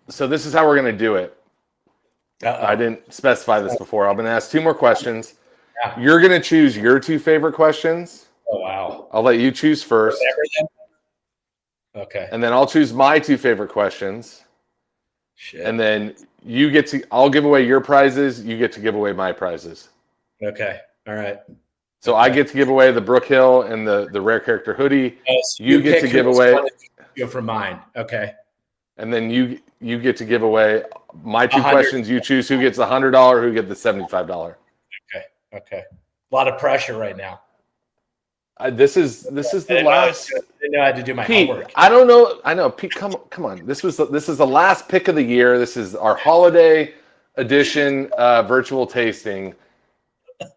So this is how we're going to do it. I didn't specify this before. I'm going to ask two more questions. Yeah. You're going to choose your two favorite questions. Oh, wow. I'll let you choose first. Okay. And then I'll choose my two favorite questions. Shit. And then I'll give away your prizes. You get to give away my prizes. Okay. All right. So okay. I get to give away the Brook Hill and the Rare Character hoodie. Oh, so you get to give away. Go for mine. Okay. And then you get to give away my two questions. You choose who gets the $100, who gets the $75. Okay. A lot of pressure right now. This is the last. I didn't know I had to do my Pete, homework. I don't know. I know, Pete. Come on. This is the last pick of the year. This is our holiday edition virtual tasting.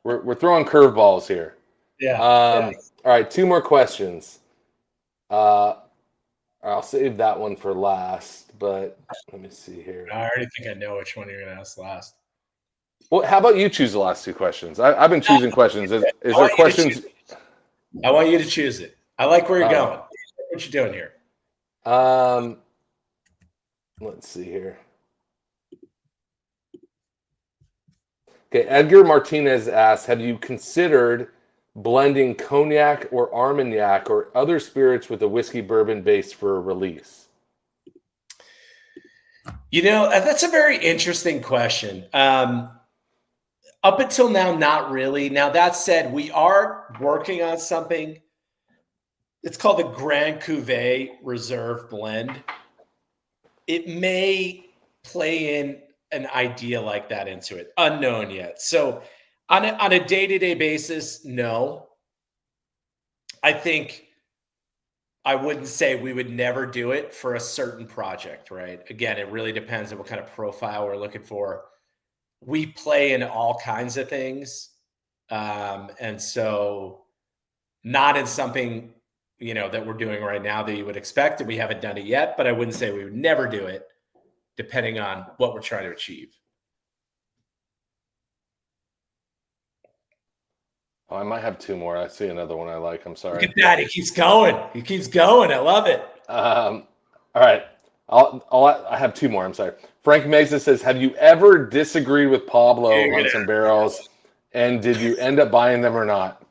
We're throwing curveballs here. Yeah. All right, 2 more questions. I'll save that one for last, but let me see here. I already think I know which one you're going to ask last. Well, how about you choose the last 2 questions? I've been choosing questions. Is there questions? I want you to choose it. I like where you're going. What you doing here? Let's see here. Okay, Edgar Martinez asks, have you considered blending cognac or Armagnac or other spirits with a whiskey bourbon base for a release? That's a very interesting question. Up until now, not really. Now, that said, we are working on something. It's called the Grand Cuvée Reserve Blend. It may play in an idea like that into it. Unknown yet. So on a day-to-day basis, no. I think I wouldn't say we would never do it for a certain project, right? Again, it really depends on what kind of profile we're looking for. We play in all kinds of things. And so not in something, that we're doing right now that you would expect, and we haven't done it yet, but I wouldn't say we would never do it depending on what we're trying to achieve. Oh, I might have 2 more. I see another one I like. I'm sorry. Look at that. He keeps going. I love it. All right. I have 2 more. I'm sorry. Frank Mesa says, have you ever disagreed with Pablo on some barrels, and did you end up buying them or not?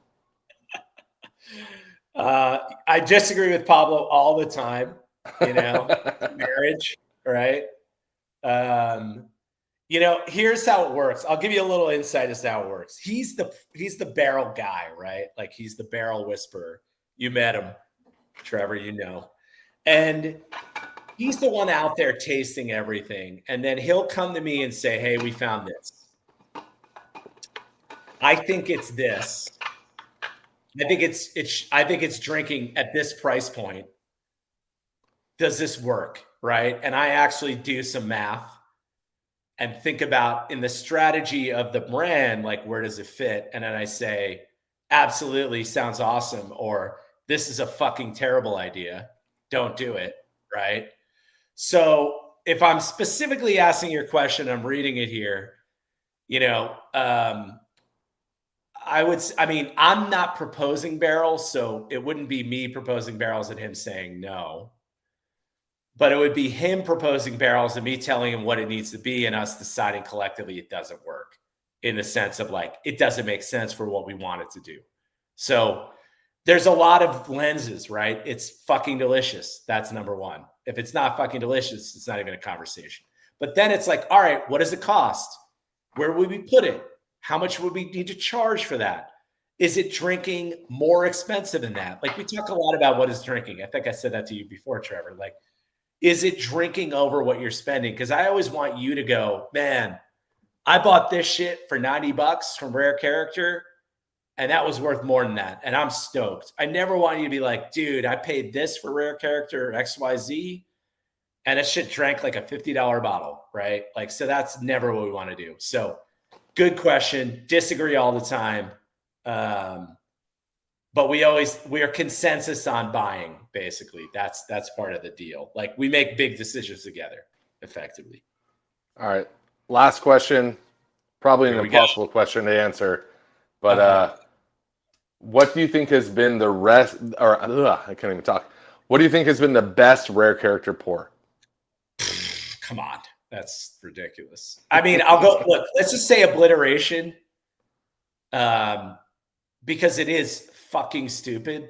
I disagree with Pablo all the time, marriage, right? Here's how it works. I'll give you a little insight as to how it works. He's the barrel guy, right? Like, he's the barrel whisperer. You met him, Trevor, and he's the one out there tasting everything. And then he'll come to me and say, hey, we found this. I think it's this. I think it's drinking at this price point. Does this work? Right. And I actually do some math and think about, in the strategy of the brand, like, where does it fit? And then I say, absolutely, sounds awesome. Or, this is a fucking terrible idea. Don't do it. Right. So if I'm specifically asking your question, I'm reading it here, I'm not proposing barrels, so it wouldn't be me proposing barrels and him saying no, but it would be him proposing barrels and me telling him what it needs to be, and us deciding collectively it doesn't work, in the sense of, like, it doesn't make sense for what we want it to do. So there's a lot of lenses, right? It's fucking delicious. That's number one. If it's not fucking delicious, it's not even a conversation. But then it's like, all right, what does it cost? Where would we put it? How much would we need to charge for that? Is it drinking more expensive than that? Like, we talk a lot about what is drinking. I think I said that to you before, Trevor. Like, is it drinking over what you're spending? Because I always want you to go, man, I bought this shit for $90 from Rare Character, and that was worth more than that. And I'm stoked. I never want you to be like, dude, I paid this for Rare Character XYZ, and it shit drank like a $50 bottle, right? Like, so that's never what we want to do. So, good question. Disagree all the time. But we are consensus on buying, basically. That's part of the deal. Like, we make big decisions together, effectively. All right. Last question. Probably an impossible question to answer. But what do you think has been I can't even talk. What do you think has been the best Rare Character pour? Come on. That's ridiculous. I mean, I'll go, look, let's just say Obliteration, because it is fucking stupid.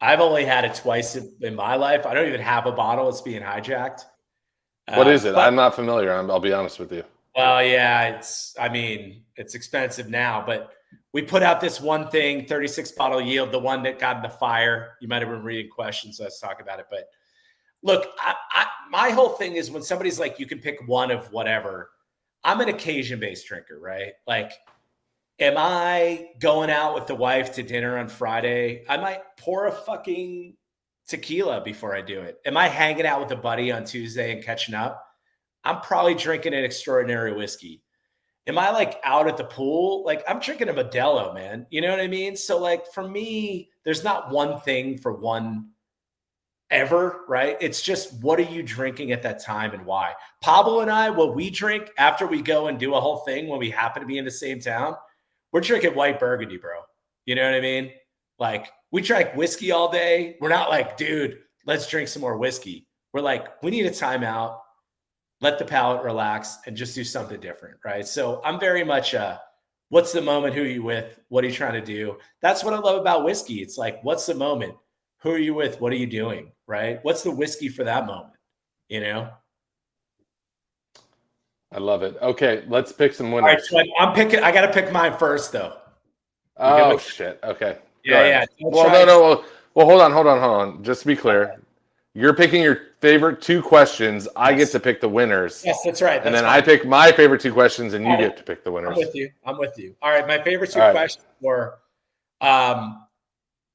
I've only had it twice in my life. I don't even have a bottle. It's being hijacked. What is it? I'm not familiar. I'll be honest with you. Well, yeah, it's expensive now, but we put out this one thing, 36 bottle yield, the one that got in the fire. You might have been reading questions, so let's talk about it. But look, my whole thing is, when somebody's like, you can pick one of whatever, I'm an occasion-based drinker, right? Like, Am I going out with the wife to dinner on Friday? I might pour a fucking tequila before I do it. Am I hanging out with a buddy on Tuesday and catching up? I'm probably drinking an extraordinary whiskey. Am I like out at the pool? Like I'm drinking a Modelo, man. You know what I mean? So like for me, there's not one thing for one ever, right? It's just what are you drinking at that time and why? Pablo and I, what we drink after we go and do a whole thing when we happen to be in the same town, we're drinking white burgundy, bro. You know what I mean? Like we drank whiskey all day. We're not like, dude, let's drink some more whiskey. We're like, we need a timeout, let the palate relax and just do something different, right? So I'm very much what's the moment? Who are you with? What are you trying to do? That's what I love about whiskey. It's like, what's the moment? Who are you with? What are you doing? Right? What's the whiskey for that moment? You know? I love it. Okay, let's pick some All right, winners. so I'm picking. I got to pick mine first, though. Oh shit. Okay. Yeah. Well, no. Well, hold on. Just to be clear, you're picking your favorite two questions. I get to pick the winners. Yes, that's right. And then I pick my favorite two questions, and you get to pick the winners. I'm with you. All right, my favorite two questions were,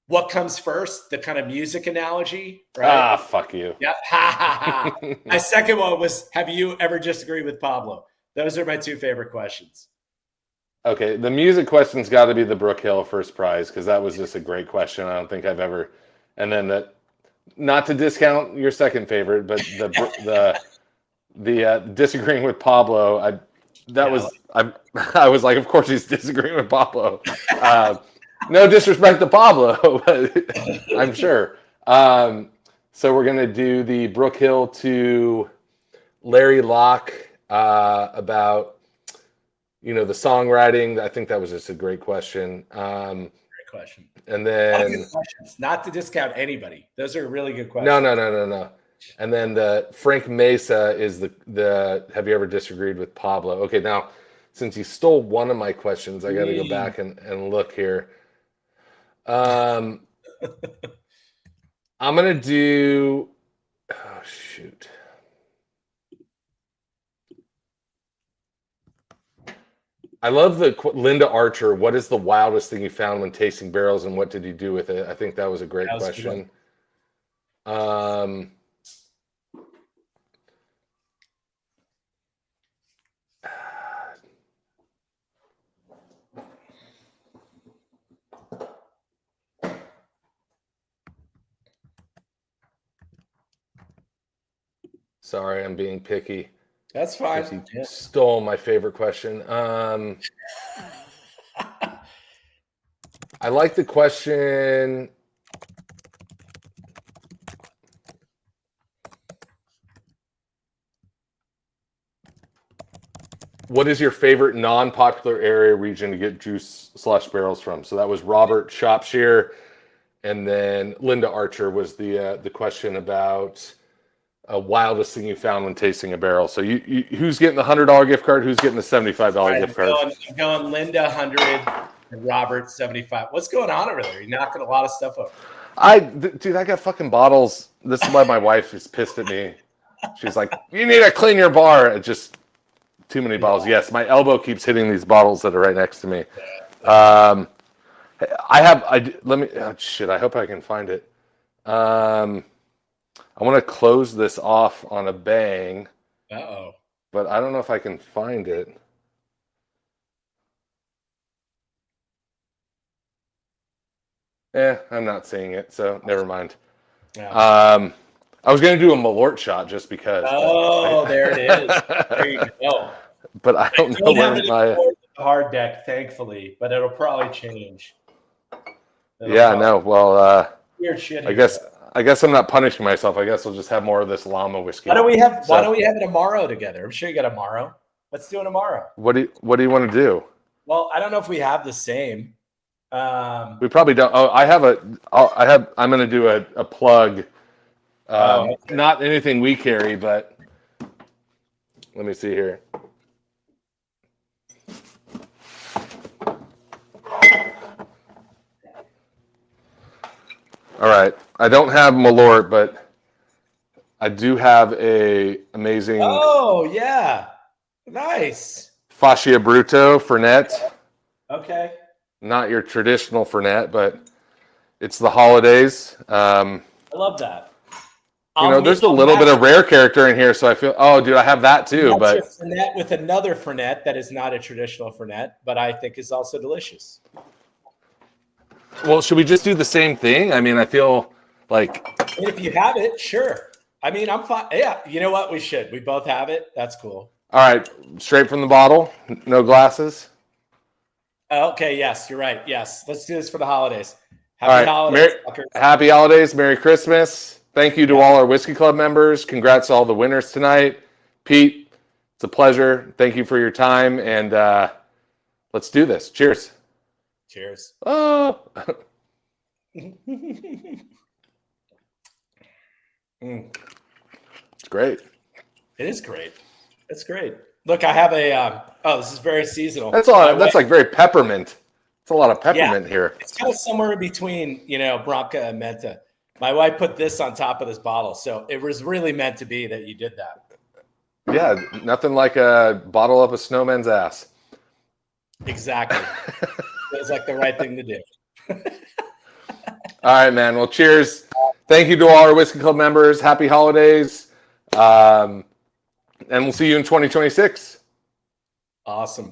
what comes first? The kind of music analogy, right? Ah, fuck you. Yeah. My second one was, have you ever disagreed with Pablo? Those are my two favorite questions. Okay, the music question's got to be the Brook Hill first prize because that was just a great question. I don't think I've ever. And then not to discount your second favorite, but the disagreeing with Pablo. I was like, of course he's disagreeing with Pablo. No disrespect to Pablo, but I'm sure. So we're gonna do the Brook Hill to Larry Locke about the songwriting. I think that was just a great question. Great question. And then not to discount anybody. Those are really good questions. No. And then the Frank Mesa is the have you ever disagreed with Pablo? Okay, now since you stole one of my questions, I got to go back and look here. I'm gonna do. Oh shoot. I love the Linda Archer. What is the wildest thing you found when tasting barrels, and what did you do with it? I think that was a great question. Sorry, I'm being picky. That's fine. You stole my favorite question. I like the question. What is your favorite non-popular area region to get juice / barrels from? So that was Robert Shropshire, and then Linda Archer was the question about wildest thing you found when tasting a barrel. So you who's getting the $100 gift card? Who's getting the $75 gift card? I'm going Linda 100 and Robert 75. What's going on over there? You're knocking a lot of stuff over. Dude, I got fucking bottles. This is why my wife is pissed at me. She's like, you need to clean your bar. It just too many bottles. Yes, my elbow keeps hitting these bottles that are right next to me. I hope I can find it. I want to close this off on a bang. Uh-oh. But I don't know if I can find it. I'm not seeing it, so never mind. Yeah. I was going to do a Malort shot just because. Oh, there it is. There you go. But I don't know where my hard deck, thankfully, but it'll probably change. Well, weird shit. I guess I'm not punishing myself. I guess I'll just have more of this llama whiskey. Why don't we have an Amaro together? I'm sure you got Amaro. Let's do an Amaro. What do you want to do? Well, I don't know if we have the same. We probably don't. Oh, I'm going to do a plug. Okay. Not anything we carry, but let me see here. All right. I don't have Malort, but I do have a amazing. Oh yeah, nice. Fascia Bruto Fernet. Okay. Not your traditional Fernet, but it's the holidays. I love that. There's a little bit of rare character in here, so I feel. Oh, dude, I have that too. That's your But Fernet with another Fernet that is not a traditional Fernet, but I think is also delicious. well, should we just do the same thing? I mean, I feel like. And if you have it, sure. I mean, I'm fine. Yeah, you know what? We should. We both have it. That's cool. All right, straight from the bottle, no glasses. Okay. Yes, you're right. Yes, let's do this for the holidays. All Happy right, holidays. happy holidays, Merry Christmas. Thank you to all our Whiskey Club members. Congrats to all the winners tonight. Pete, it's a pleasure. Thank you for your time, and let's do this. Cheers. Cheers. Oh. It's great. It is great. It's great. Look, I have a. This is very seasonal. That's all. That's like very peppermint. It's a lot of peppermint here. It's kind of somewhere in between, Branca and Menta. My wife put this on top of this bottle, so it was really meant to be that you did that. Yeah, nothing like a bottle up a snowman's ass. Exactly. Feels like the right thing to do. All right, man. Well, cheers. Thank you to all our Whiskey Club members. Happy holidays. And we'll see you in 2026. Awesome.